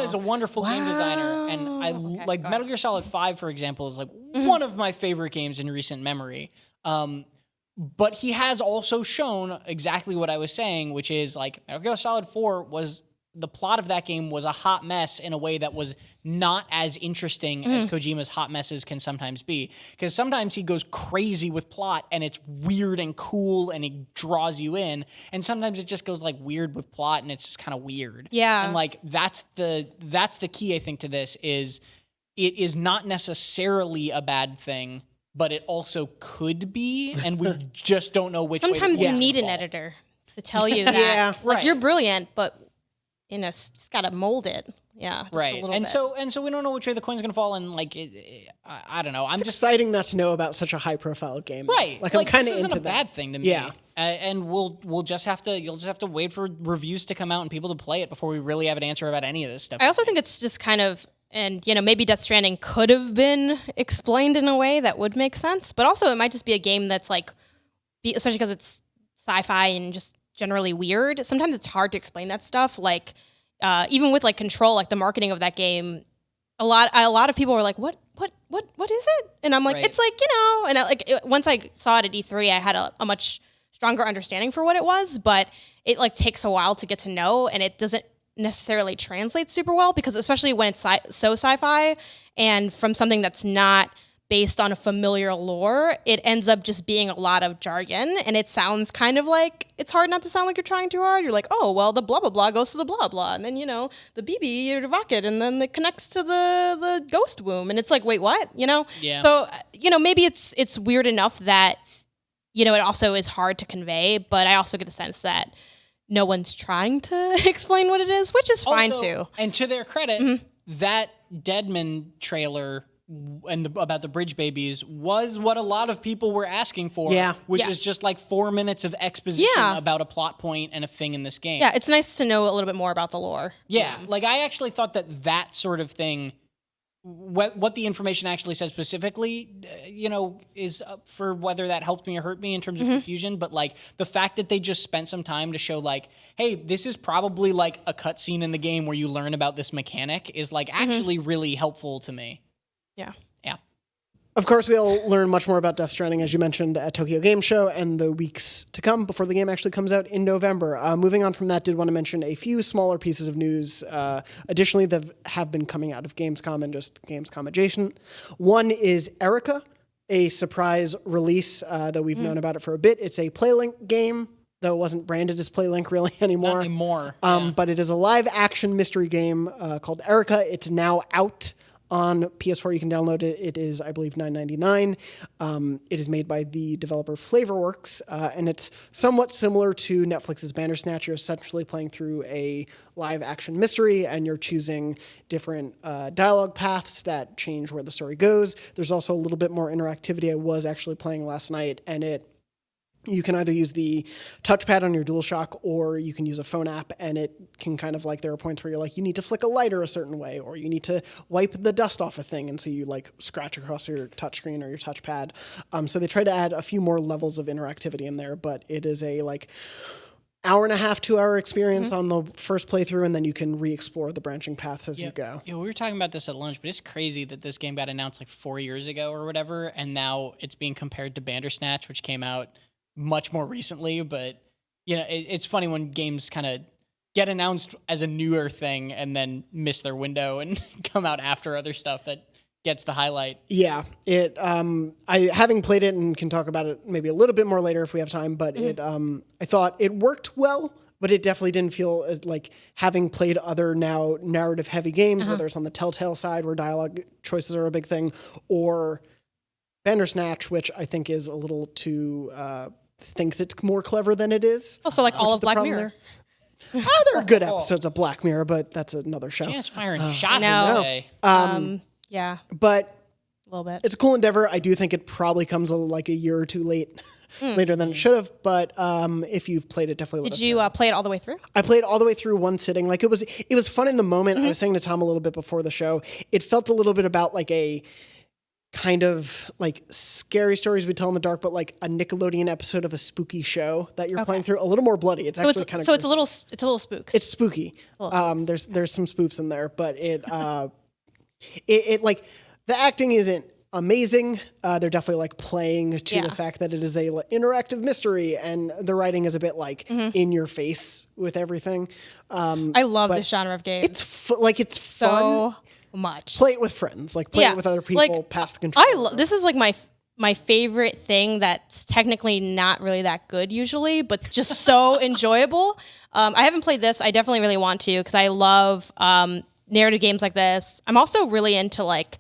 is a wonderful game designer, and I like Metal Gear Solid 5, for example, is like one of my favorite games in recent memory. But he has also shown exactly what I was saying, which is like Metal Gear Solid 4 was the plot of that game was a hot mess in a way that was not as interesting as Kojima's hot messes can sometimes be. Because sometimes he goes crazy with plot and it's weird and cool and it draws you in. And sometimes it just goes like weird with plot and it's just kind of weird. Yeah. And like that's the key, I think, to this is it is not necessarily a bad thing, but it also could be, and we just don't know which way. Sometimes you need an editor to tell you that. Like you're brilliant, but just gotta mold it. Yeah. Just right. A little and bit. so we don't know which way the coin's gonna fall, and like I don't know. I'm It's just exciting not to know about such a high profile game. right. Like I'm kind of this isn't into a bad that. thing to me. Yeah. And you'll just have to wait for reviews to come out and people to play it before we really have an answer about any of this stuff. I also think it's just kind of, and maybe Death Stranding could have been explained in a way that would make sense, but also it might just be a game that's like, especially because it's sci-fi and just generally weird. Sometimes it's hard to explain that stuff. Like even with like Control, like the marketing of that game, a lot of people were like, what is it? And I'm like, right. it's like, and once I saw it at E3, I had a much stronger understanding for what it was, but it like takes a while to get to know, and it doesn't necessarily translate super well, because especially when it's so sci-fi and from something that's not based on a familiar lore, it ends up just being a lot of jargon, and it sounds kind of like, it's hard not to sound like you're trying too hard. You're like, oh, well, the blah, blah, blah goes to the blah, blah, and then, the BB, you evoke it, and then it connects to the ghost womb, and it's like, wait, what? Yeah. So, maybe it's weird enough that, it also is hard to convey, but I also get the sense that no one's trying to explain what it is, which is fine too. And to their credit, that Deadman trailer and about the bridge babies was what a lot of people were asking for. Yeah. Which is just like 4 minutes of exposition about a plot point and a thing in this game. Yeah, it's nice to know a little bit more about the lore. Yeah, like I actually thought that sort of thing, what the information actually says specifically, is up for whether that helped me or hurt me in terms of confusion. But like the fact that they just spent some time to show like, hey, this is probably like a cutscene in the game where you learn about this mechanic is like actually really helpful to me. Yeah. Yeah. Of course, we'll learn much more about Death Stranding, as you mentioned, at Tokyo Game Show and the weeks to come before the game actually comes out in November. Moving on from that, did want to mention a few smaller pieces of news, additionally, that have been coming out of Gamescom and just Gamescom adjacent. One is Erica, a surprise release, though we've known about it for a bit. It's a PlayLink game, though it wasn't branded as PlayLink really anymore. Not anymore. But it is a live-action mystery game called Erica. It's now out on PS4. You can download it. It is, I believe, $9.99. It is made by the developer Flavorworks, and it's somewhat similar to Netflix's Bandersnatch. You're essentially playing through a live-action mystery, and you're choosing different dialogue paths that change where the story goes. There's also a little bit more interactivity. I was actually playing last night, and it You can either use the touchpad on your DualShock or you can use a phone app, and it can kind of like, there are points where you're like, you need to flick a lighter a certain way, or you need to wipe the dust off a thing. And so you like scratch across your touchscreen or your touchpad. So they try to add a few more levels of interactivity in there, but it is a like hour and a half, 2 hour experience on the first playthrough. And then you can re-explore the branching paths as you go. Yeah, we were talking about this at lunch, but it's crazy that this game got announced like 4 years ago or whatever. And now it's being compared to Bandersnatch, which came out much more recently, but it's funny when games kind of get announced as a newer thing and then miss their window and come out after other stuff that gets the highlight. Yeah, I having played it and can talk about it maybe a little bit more later if we have time, but I thought it worked well, but it definitely didn't feel as like having played other now narrative heavy games, whether it's on the Telltale side where dialogue choices are a big thing, or Bandersnatch, which I think is a little too thinks it's more clever than it is. Also, like all of Black Mirror. There are good episodes of Black Mirror, but that's another show. Janet's firing shots today. Yeah, but a little bit. It's a cool endeavor. I do think it probably comes like a year or two later than it should have. But if you've played it, definitely let us know. Did you play it all the way through? I played all the way through one sitting. Like it was fun in the moment. I was saying to Tom a little bit before the show. It felt a little bit about like a kind of like scary stories we tell in the dark, but like a Nickelodeon episode of a spooky show that you're playing through. A little more bloody. It's actually kind of it's a little spooks. It's spooky. There's some spooks in there, but it like the acting isn't amazing. They're definitely like playing to the fact that it is a interactive mystery, and the writing is a bit like in your face with everything. I love this genre of games. It's it's fun. So much. Play it with friends, like play it with other people. Like, pass the control. This is like my favorite thing that's technically not really that good usually, but just so enjoyable. I haven't played this. I definitely really want to because I love narrative games like this. I'm also really into like.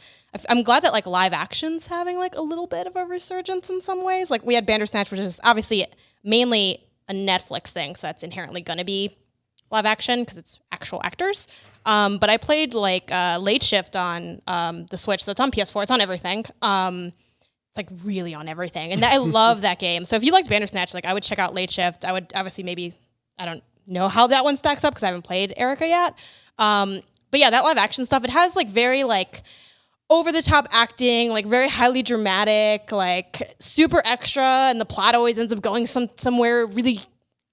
I'm glad that like live action's having like a little bit of a resurgence in some ways. Like we had Bandersnatch, which is obviously mainly a Netflix thing, so that's inherently going to be live action because it's actual actors. But I played like Late Shift on the Switch, so it's on PS4. It's on everything. It's like really on everything, and I love that game. So if you liked Bandersnatch, like I would check out Late Shift. I would obviously I don't know how that one stacks up because I haven't played Erica yet. But yeah, that live action stuff. It has like very like over the top acting, like very highly dramatic, like super extra, and the plot always ends up going somewhere really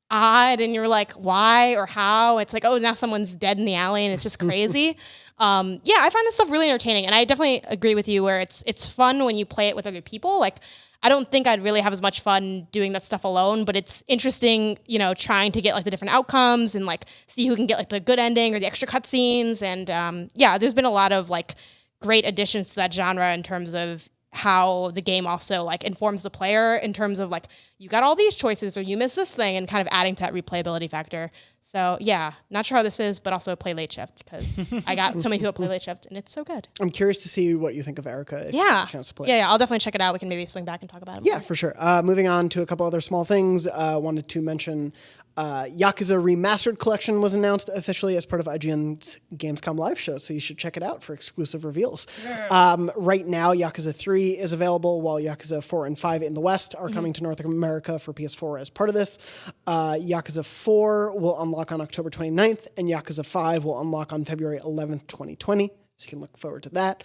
odd, and you're like, why or how? It's like, oh, now someone's dead in the alley, and it's just crazy. I find this stuff really entertaining, and I definitely agree with you where it's fun when you play it with other people. Like, I don't think I'd really have as much fun doing that stuff alone, but it's interesting, trying to get like the different outcomes and like see who can get like the good ending or the extra cutscenes. And there's been a lot of like great additions to that genre in terms of how the game also like informs the player in terms of like you got all these choices or you miss this thing, and kind of adding to that replayability factor. So yeah, not sure how this is, but also play Late Shift because I got so many people play Late Shift and it's so good. I'm curious to see what you think of Erica if you have a chance to play. Yeah, I'll definitely check it out. We can maybe swing back and talk about it more. Yeah, for sure. Moving on to a couple other small things. Wanted to mention Yakuza Remastered Collection was announced officially as part of IGN's Gamescom live show, so you should check it out for exclusive reveals. Right now, Yakuza 3 is available, while Yakuza 4 and 5 in the West are coming to North America for PS4 as part of this. Yakuza 4 will unlock on October 29th, and Yakuza 5 will unlock on February 11th, 2020. So you can look forward to that.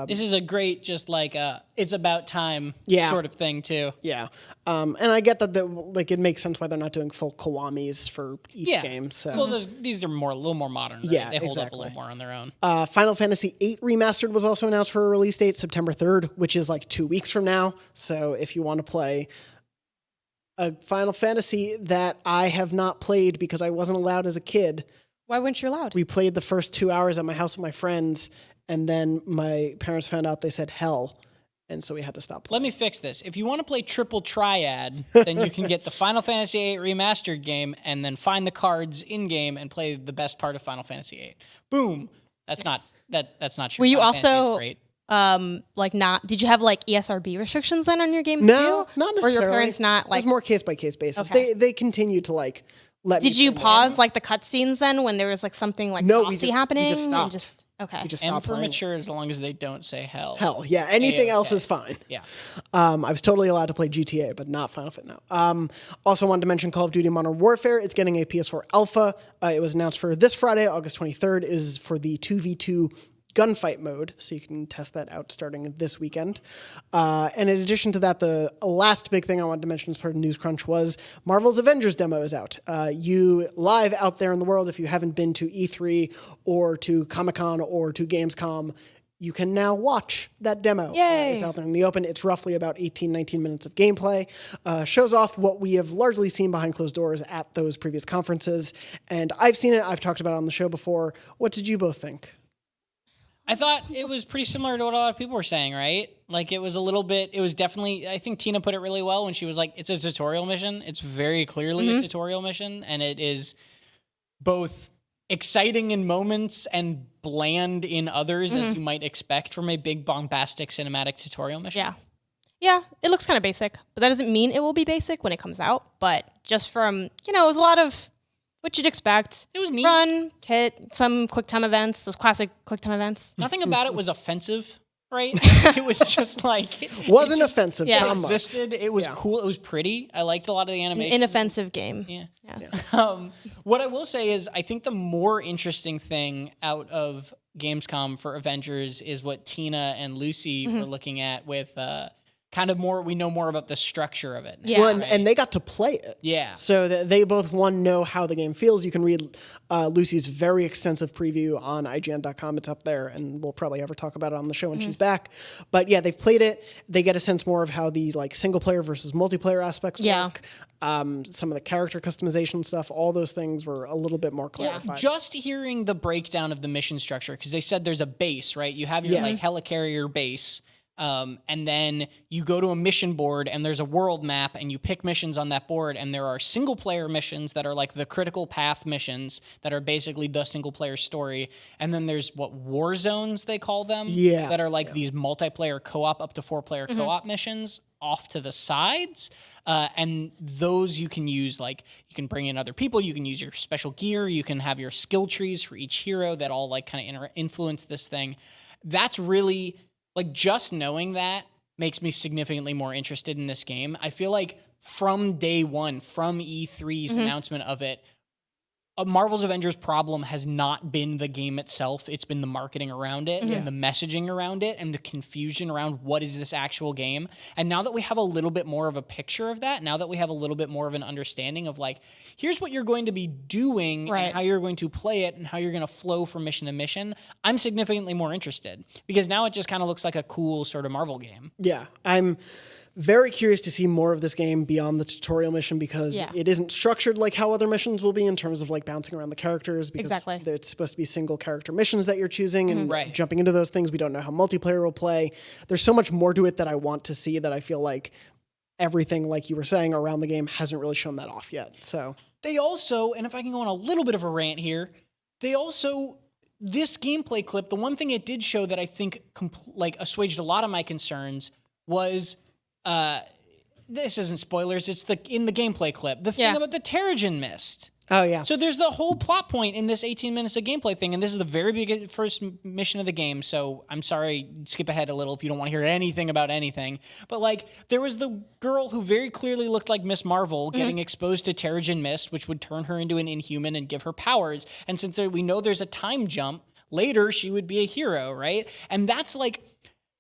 This is a great, just like it's about time sort of thing too. Yeah, and I get that it makes sense why they're not doing full Kiwamis for each game. So these are a little more modern. Right? Yeah, they hold up a little more on their own. Final Fantasy VIII Remastered was also announced for a release date, September 3rd, which is like 2 weeks from now. So if you want to play a Final Fantasy that I have not played because I wasn't allowed as a kid. Why weren't you allowed? We played the first 2 hours at my house with my friends, and then my parents found out they said hell, and so we had to stop playing. Let me fix this. If you want to play Triple Triad, then you can get the Final Fantasy VIII Remastered game and then find the cards in-game and play the best part of Final Fantasy VIII. Boom. That's not true. Were you Final also Fantasy is great. Did you have like ESRB restrictions then on your games No, too? not necessarily. Or your parents not like? It was more case by case basis. Okay. They continue to let me. Did you pause like the cutscenes then when there was like something like saucy happening? We just stopped. Okay. We just M stopped for playing. mature as long as they don't say hell. Hell, yeah. Anything else A-okay. is fine. Yeah. I was totally allowed to play GTA, but not Final Fit now. Also wanted to mention Call of Duty Modern Warfare is getting a PS4 alpha. It was announced for this Friday, August 23rd, is for the 2v2 gunfight mode, so you can test that out starting this weekend. And in addition to that, the last big thing I wanted to mention as part of News Crunch was Marvel's Avengers demo is out. You live out there in the world, if you haven't been to E3 or to Comic-Con or to Gamescom, you can now watch that demo. Yay. It's out there in the open. It's roughly about 18, 19 minutes of gameplay. Shows off what we have largely seen behind closed doors at those previous conferences. And I've seen it. I've talked about it on the show before. What did you both think? I thought it was pretty similar to what a lot of people were saying, right? Like it was definitely, I think Tina put it really well when she was like, it's a tutorial mission. It's very clearly a tutorial mission, and it is both exciting in moments and bland in others, as you might expect from a big bombastic cinematic tutorial mission. Yeah. Yeah, it looks kind of basic, but that doesn't mean it will be basic when it comes out. But just from, it was a lot of what you'd expect. It was neat. Run, hit, some quick time events, those classic quick time events. Nothing about it was offensive, right? It was just like... Wasn't offensive. yeah. Tom Marks. Existed. It was cool. It was pretty. I liked a lot of the animation. Inoffensive game. Yeah. Yes. What I will say is I think the more interesting thing out of Gamescom for Avengers is what Tina and Lucy were looking at with kind of more, we know more about the structure of it. Yeah. Well, and they got to play it. Yeah. So that they both, know how the game feels. You can read Lucy's very extensive preview on IGN.com. It's up there, and we'll probably ever talk about it on the show when she's back. But yeah, they've played it. They get a sense more of how the single player versus multiplayer aspects work. Some of the character customization stuff, all those things were a little bit more clarified. Just hearing the breakdown of the mission structure, because they said there's a base, right? You have your helicarrier base. And then you go to a mission board and there's a world map and you pick missions on that board, and there are single player missions that are like the critical path missions that are basically the single player story. And then there's war zones, they call them, that are like these multiplayer co-op, up to 4-player co-op missions off to the sides. And those you can use, you can bring in other people, you can use your special gear, you can have your skill trees for each hero that all kind of influence this thing. That's really... just knowing that makes me significantly more interested in this game. I feel like from day one, from E3's announcement of it, Marvel's Avengers problem has not been the game itself. It's been the marketing around it and the messaging around it and the confusion around what is this actual game. And now that we have a little bit more of a picture of that, now that we have a little bit more of an understanding of here's what you're going to be doing and how you're going to play it and how you're going to flow from mission to mission, I'm significantly more interested, because now it just kind of looks like a cool sort of Marvel game. Yeah, I'm very curious to see more of this game beyond the tutorial mission, because it isn't structured like how other missions will be in terms of bouncing around the characters, because it's supposed to be single character missions that you're choosing and jumping into those things. We don't know how multiplayer will play. There's so much more to it that I want to see, that I feel like everything, like you were saying, around the game hasn't really shown that off yet. So they also, and if I can go on a little bit of a rant here, this gameplay clip, the one thing it did show that I think assuaged a lot of my concerns was... this isn't spoilers, it's in the gameplay clip, the thing about the Terrigen Mist. Oh, yeah. So there's the whole plot point in this 18 minutes of gameplay thing, and this is the very first mission of the game, so I'm sorry, skip ahead a little if you don't want to hear anything about anything. But, there was the girl who very clearly looked like Miss Marvel getting exposed to Terrigen Mist, which would turn her into an Inhuman and give her powers. And since we know there's a time jump, later she would be a hero, right? And that's,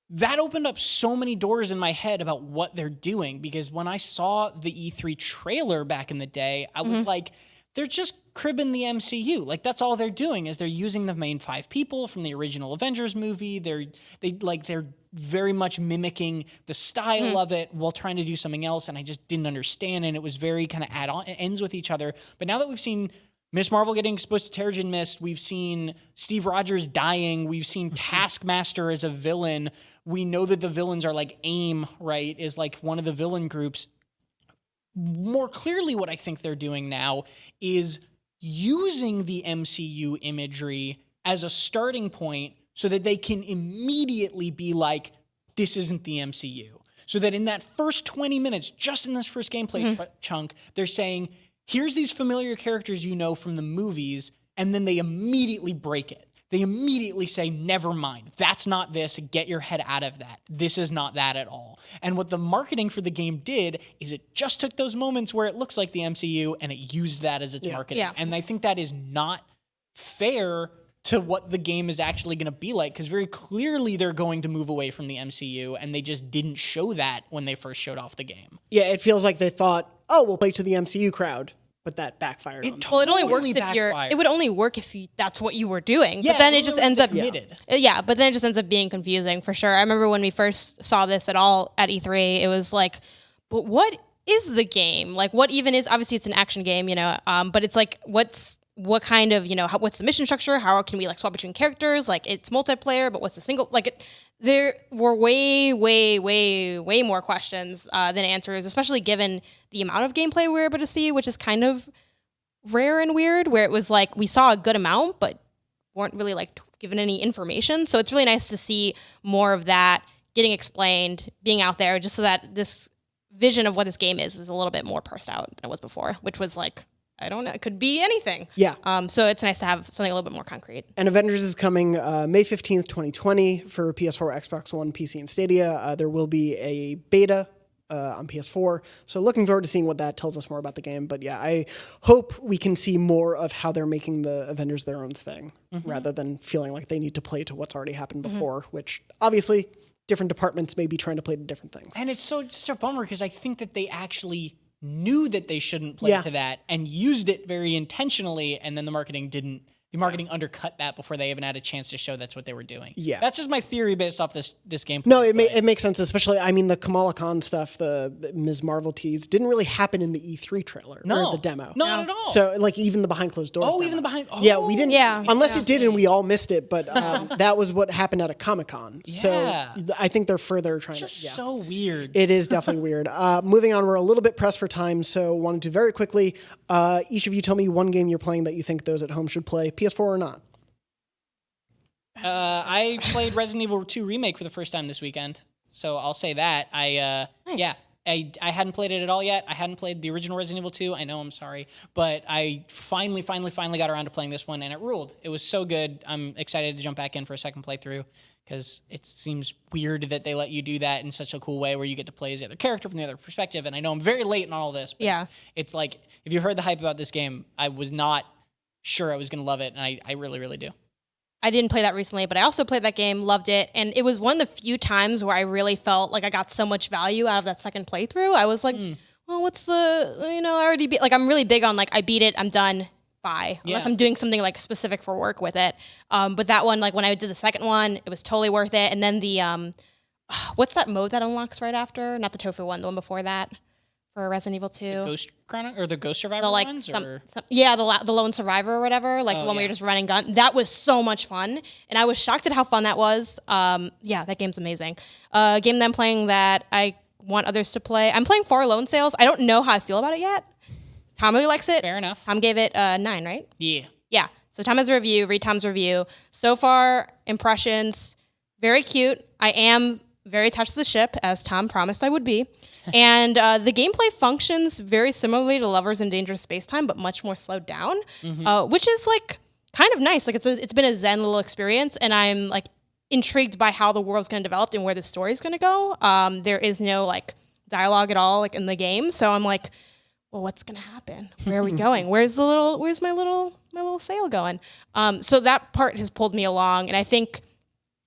that opened up so many doors in my head about what they're doing, because when I saw the E3 trailer back in the day, I was like, they're just cribbing the MCU. That's all they're doing, is they're using the main 5 people from the original Avengers movie. They're very much mimicking the style of it while trying to do something else, and I just didn't understand, and it was very kind of add-on, it ends with each other. But now that we've seen Miss Marvel getting exposed to Terrigen Mist, we've seen Steve Rogers dying, we've seen Taskmaster as a villain, we know that the villains are AIM, right, is one of the villain groups. More clearly, what I think they're doing now is using the MCU imagery as a starting point so that they can immediately be this isn't the MCU. So that in that first 20 minutes, just in this first gameplay chunk, they're saying, here's these familiar characters from the movies, and then they immediately break it. they immediately say, never mind, that's not this, get your head out of that. This is not that at all. And what the marketing for the game did is it just took those moments where it looks like the MCU and it used that as its marketing. Yeah. And I think that is not fair to what the game is actually going to be like, because very clearly they're going to move away from the MCU, and they just didn't show that when they first showed off the game. Yeah, it feels like they thought, oh, we'll play to the MCU crowd. But that backfired on them. Well, it only Totally works if you're. backfired. It would only work if that's what you were doing. Yeah, but then it just ends up. committed. Yeah, but then it just ends up being confusing for sure. I remember when we first saw this at all at E3, it was like, but what is the game? Like, what even is? Obviously, it's an action game, but it's like, what kind of, what's the mission structure? How can we like swap between characters? Like, it's multiplayer, but what's the single? Like, there were way, way, way, way more questions than answers, especially given the amount of gameplay we were able to see, which is kind of rare and weird, where it was like we saw a good amount, but weren't really like given any information. So it's really nice to see more of that getting explained, being out there, just so that this vision of what this game is a little bit more parsed out than it was before, which was like, I don't know, it could be anything. Yeah. So it's nice to have something a little bit more concrete. And Avengers is coming May 15th, 2020 for PS4, Xbox One, PC, and Stadia. There will be a beta on PS4. So looking forward to seeing what that tells us more about the game. But yeah, I hope we can see more of how they're making the Avengers their own thing, rather than feeling like they need to play to what's already happened before, which obviously different departments may be trying to play to different things. And it's such a bummer, because I think that they actually knew that they shouldn't play to that and used it very intentionally, and then the marketing undercut that before they even had a chance to show that's what they were doing. Yeah. That's just my theory based off this gameplay. No, it makes sense, especially, I mean, the Kamala Khan stuff, the Ms. Marvel tease, didn't really happen in the E3 trailer, or the demo. No, not at all. So, like, even the behind closed doors. Oh, demo. even the behind... Oh, Yeah, we didn't... Yeah. Unless it did and we all missed it, but that was what happened at a Comic-Con. Yeah. So I think they're further trying just to... so weird. It is definitely weird. Moving on, we're a little bit pressed for time, so wanted to very quickly, each of you tell me one game you're playing that you think those at home should play, PS4 or not. I played Resident Evil 2 Remake for the first time this weekend, so I'll say that. I hadn't played it at all yet. I hadn't played the original Resident Evil 2. I know, I'm sorry. But I finally got around to playing this one, and it ruled. It was so good. I'm excited to jump back in for a second playthrough, because it seems weird that they let you do that in such a cool way where you get to play as the other character from the other perspective. And I know I'm very late in all of this, but it's like, if you heard the hype about this game, I was not sure I was going to love it, and I really, really do. I didn't play that recently, but I also played that game, loved it, and it was one of the few times where I really felt like I got so much value out of that second playthrough. I was like, well, what's the, I already beat, like, I'm really big on, like, I beat it, I'm done, bye. Unless I'm doing something, like, specific for work with it. But that one, like, when I did the second one, it was totally worth it. And then the, what's that mode that unlocks right after? Not the tofu one, the one before that. For Resident Evil 2. The Ghost Chronic or the Ghost Survivor the, like, ones? the Lone Survivor or whatever, like the one where you're just running gun. That was so much fun, and I was shocked at how fun that was. That game's amazing. Game that I'm playing that I want others to play. I'm playing For Lone Sales. I don't know how I feel about it yet. Tom really likes it. Fair enough. Tom gave it 9, right? Yeah. Yeah. So Tom has a review. Read Tom's review. So far, impressions, very cute. I am very attached to the ship, as Tom promised I would be. And the gameplay functions very similarly to Lovers in Dangerous Spacetime, but much more slowed down, which is like kind of nice. Like it's been a zen little experience, and I'm like intrigued by how the world's going to develop and where the story's going to go. There is no like dialogue at all like in the game, so I'm like, well, what's going to happen? Where are we going? Where's my little sail going? So that part has pulled me along, and I think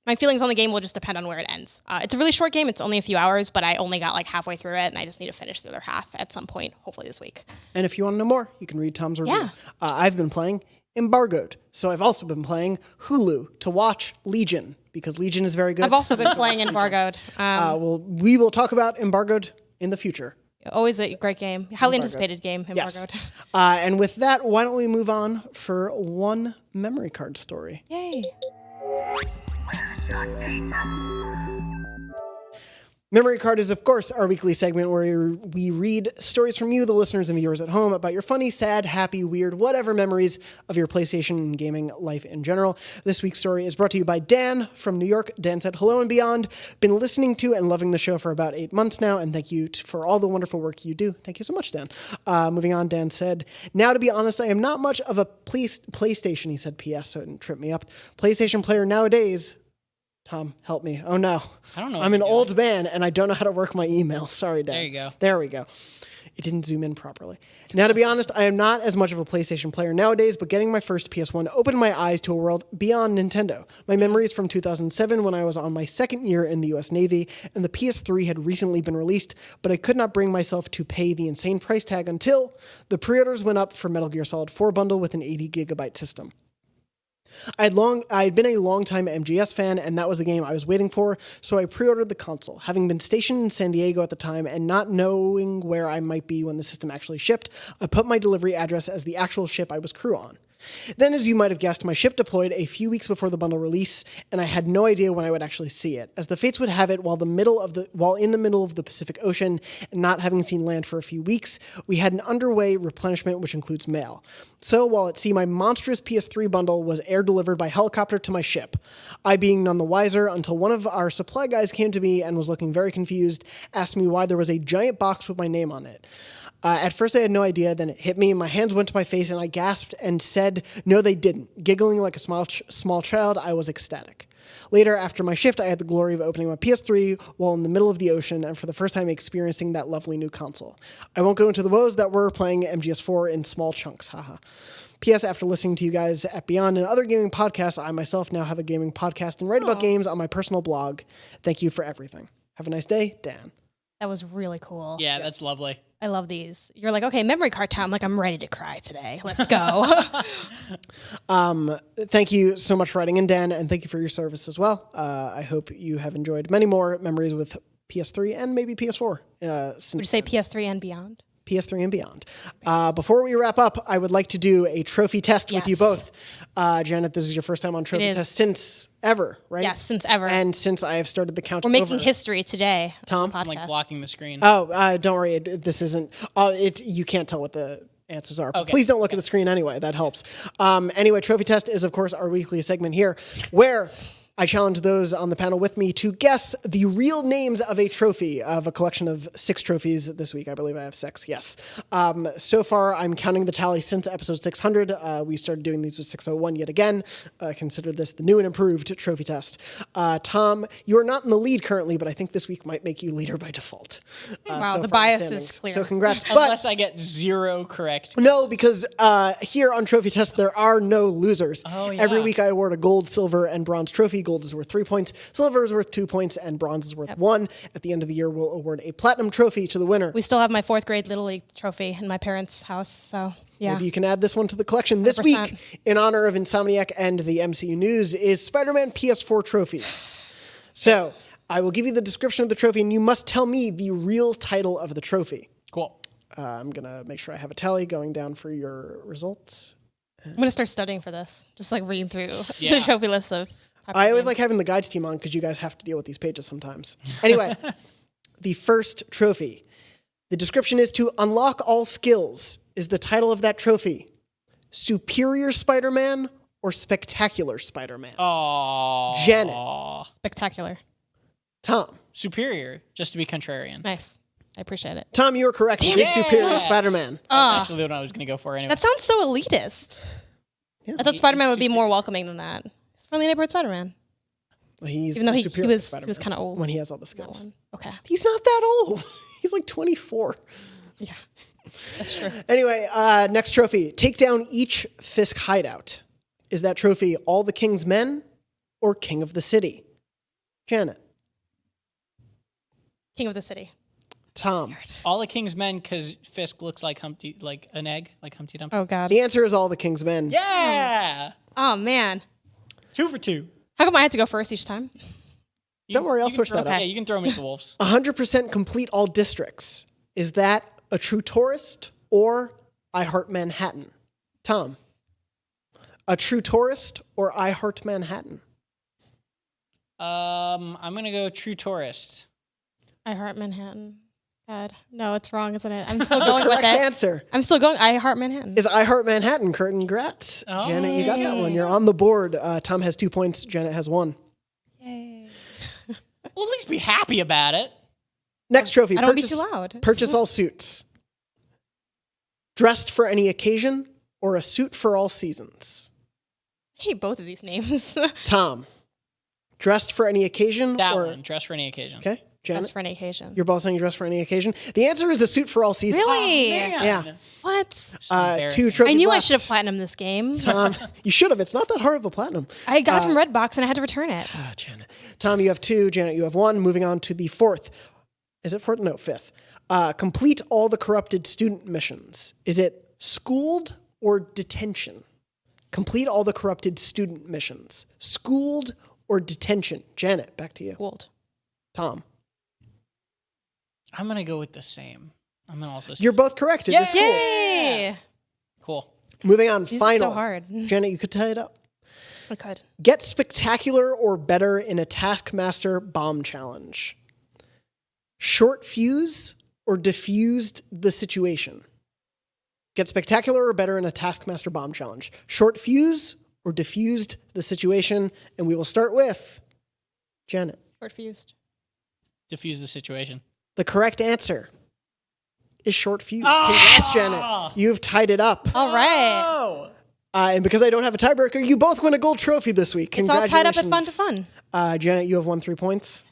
my feelings on the game will just depend on where it ends. It's a really short game. It's only a few hours, but I only got like halfway through it, and I just need to finish the other half at some point, hopefully this week. And if you want to know more, you can read Tom's review. Yeah. I've been playing Embargoed. So I've also been playing Hulu to watch Legion, because Legion is very good. I've also been playing Embargoed. We will talk about Embargoed in the future. Always a great game. Highly anticipated game, Embargoed. Yes. And with that, why don't we move on for one memory card story? Yay. Memory Card is, of course, our weekly segment where we read stories from you, the listeners and viewers at home, about your funny, sad, happy, weird, whatever memories of your PlayStation and gaming life in general. This week's story is brought to you by Dan from New York. Dan said, hello and beyond. Been listening to and loving the show for about 8 months now, and thank you for all the wonderful work you do. Thank you so much, Dan. Moving on, Dan said, now to be honest, I am not much of a PlayStation, he said PS, so it didn't trip me up, PlayStation player nowadays. Tom, help me. Oh, no. I don't know. I'm an old man, and I don't know how to work my email. Sorry, Dan. There you go. There we go. It didn't zoom in properly. Now, to be honest, I am not as much of a PlayStation player nowadays, but getting my first PS1 opened my eyes to a world beyond Nintendo. My memories from 2007 when I was on my second year in the US Navy, and the PS3 had recently been released, but I could not bring myself to pay the insane price tag until the pre-orders went up for Metal Gear Solid 4 bundle with an 80 gigabyte system. I had been a long-time MGS fan, and that was the game I was waiting for, so I pre-ordered the console. Having been stationed in San Diego at the time and not knowing where I might be when the system actually shipped, I put my delivery address as the actual ship I was crew on. Then, as you might have guessed, my ship deployed a few weeks before the bundle release, and I had no idea when I would actually see it. As the fates would have it, while in the middle of the Pacific Ocean and not having seen land for a few weeks, we had an underway replenishment which includes mail. So, while at sea, my monstrous PS3 bundle was air delivered by helicopter to my ship. I being none the wiser until one of our supply guys came to me and was looking very confused, asked me why there was a giant box with my name on it. At first, I had no idea. Then it hit me. My hands went to my face, and I gasped and said, no, they didn't. Giggling like a small child, I was ecstatic. Later, after my shift, I had the glory of opening my PS3 while in the middle of the ocean and for the first time experiencing that lovely new console. I won't go into the woes that were playing MGS4 in small chunks. Haha. P.S. After listening to you guys at Beyond and other gaming podcasts, I myself now have a gaming podcast and write about games on my personal blog. Thank you for everything. Have a nice day, Dan. That was really cool. Yeah, that's lovely. I love these. You're like, okay, memory card time. Like, I'm ready to cry today. Let's go. Thank you so much for writing in, Dan, and thank you for your service as well. I hope you have enjoyed many more memories with PS3 and maybe PS4. Would you say PS3 and beyond? PS3 and beyond. Before we wrap up, I would like to do a trophy test with you both. Janet, this is your first time on trophy test since ever, right? Yes, since ever. And since I have started the count We're making history today. Tom? I'm like blocking the screen. Oh, don't worry. This isn't... you can't tell what the answers are. Okay. Please don't look at the screen anyway. That helps. Anyway, trophy test is, of course, our weekly segment here where... I challenge those on the panel with me to guess the real names of a trophy, of a collection of 6 trophies this week. I believe I have 6, yes. So far, I'm counting the tally since episode 600. We started doing these with 601 yet again. Consider this the new and improved trophy test. Tom, you are not in the lead currently, but I think this week might make you leader by default. Wow, the bias is clear. So congrats. Unless I get 0 correct. No, because here on Trophy Test, there are no losers. Oh, yeah. Every week I award a gold, silver, and bronze trophy. Gold is worth 3 points, silver is worth 2 points, and bronze is worth 1. At the end of the year, we'll award a platinum trophy to the winner. We still have my 4th grade Little League trophy in my parents' house, so yeah. Maybe you can add this one to the collection. This 100%. week, in honor of Insomniac and the MCU news, is SpiderMan PS4 trophies. So, I will give you the description of the trophy, and you must tell me the real title of the trophy. Cool. I'm going to make sure I have a tally going down for your results. I'm going to start studying for this, just like reading through Yeah. the trophy list of... I always like having the guides team on because you guys have to deal with these pages sometimes. Anyway, the first trophy. The description is to unlock all skills. Is the title of that trophy Superior Spider-Man or Spectacular Spider-Man? Oh. Janet. Spectacular. Tom. Superior, just to be contrarian. Nice. I appreciate it. Tom, you are correct. It is Superior Spider-Man. That's actually the one I was going to go for anyway. That sounds so elitist. Yeah. I thought Spider-Man would be more welcoming than that. He's friendly neighborhood Spider-Man. He's Even though he superior was Spider-Man kind of old. when he has all the skills. That one. Okay. He's not that old. He's like 24. Yeah. That's true. Anyway, next trophy. Take down each Fisk hideout. Is that trophy All the King's Men or King of the City? Janet. King of the City. Tom. All the King's Men, because Fisk looks like Humpty, like an egg, like Humpty Dumpty. Oh, God. The answer is All the King's Men. Yeah! Oh, man. 2 for 2. How come I had to go first each time? Don't worry, I'll You can switch throw- that up. Yeah, you can throw me to the wolves. 100% complete all districts. Is that A True Tourist or I Heart Manhattan? Tom. A True Tourist or I Heart Manhattan? I'm gonna go True Tourist. I Heart Manhattan. God, no, it's wrong, isn't it? I'm still going with Correct it. answer I'm still going. I Heart Manhattan. is I Heart Manhattan. Congrats. Oh. Janet, you got that one. You're on the board. Tom has 2 points. Janet has 1. Yay. Well, at least be happy about it. Next trophy. I don't want to be too loud. Purchase all suits. Dressed for any occasion or a suit for all seasons. I hate both of these names. Tom. Dressed for any occasion That or one, dress for any occasion. Okay. Janet. Just for an occasion. You're both saying dress for any occasion. The answer is a suit for all seasons. Really? Man. Yeah. What? 2 embarrassing. trophies I knew I left. should have platinumed this game. Tom, you should have. It's not that hard of a platinum. I got it from Redbox and I had to return it. Janet. Tom, you have 2. Janet, you have 1. Moving on to the 4th. Is it 4th? No, 5th. Complete all the corrupted student missions. Is it schooled or detention? Complete all the corrupted student missions. Schooled or detention? Janet, back to you. Gold. Tom. I'm going to go with the same. I'm going to also... You're both correct. It is schooled. Yay! Cool. Moving on. These Final. are so hard. Janet, you could tie it up. I could. Get spectacular or better in a Taskmaster bomb challenge. Short fuse or diffused the situation. Get spectacular or better in a Taskmaster bomb challenge. Short fuse or diffused the situation. And we will start with Janet. Short fused. Diffuse the situation. The correct answer is short fuse. Oh! Congrats, Janet. You've tied it up. All right. Oh! And because I don't have a tiebreaker, you both win a gold trophy this week. It's all tied up at Congratulations. fun to fun. Janet, you have won 3 points.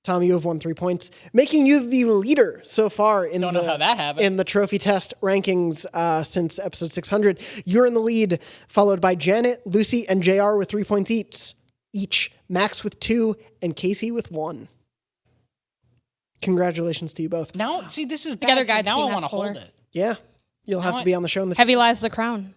Tom, you have won 3 points, making you the leader so far in Don't know how that happened. in the trophy test rankings since episode 600. You're in the lead, followed by Janet, Lucy, and JR with 3 points each. Max with 2, and Casey with 1. Congratulations to you both. Now, see, this is Together bad. Guide Now team I has want to 4. hold it. Yeah, you'll have to be on the show in the Heavy lies the crown.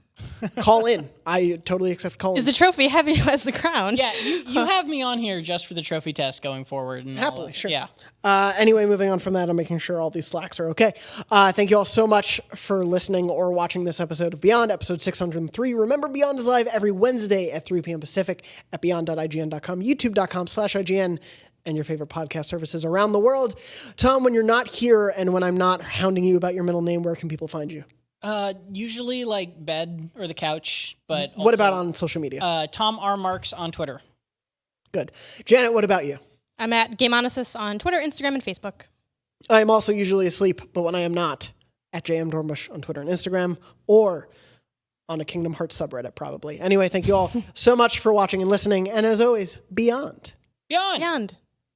Call in. I totally accept calling. Is the trophy heavy as the crown? Yeah, you have me on here just for the trophy test going forward. And Happily, sure. Yeah. Anyway, moving on from that, I'm making sure all these slacks are okay. Thank you all so much for listening or watching this episode of Beyond, episode 603. Remember, Beyond is live every Wednesday at 3 p.m. Pacific at beyond.ign.com, youtube.com/IGN, and your favorite podcast services around the world. Tom, when you're not here and when I'm not hounding you about your middle name, where can people find you? Usually like bed or the couch, but What about also, on social media? Tom R. Marks on Twitter. Good. Janet, what about you? I'm at GameOnysus on Twitter, Instagram, and Facebook. I am also usually asleep, but when I am not, at JM Dornbush on Twitter and Instagram, or on a Kingdom Hearts subreddit, probably. Anyway, thank you all so much for watching and listening, and as always, Beyond. Beyond. Beyond.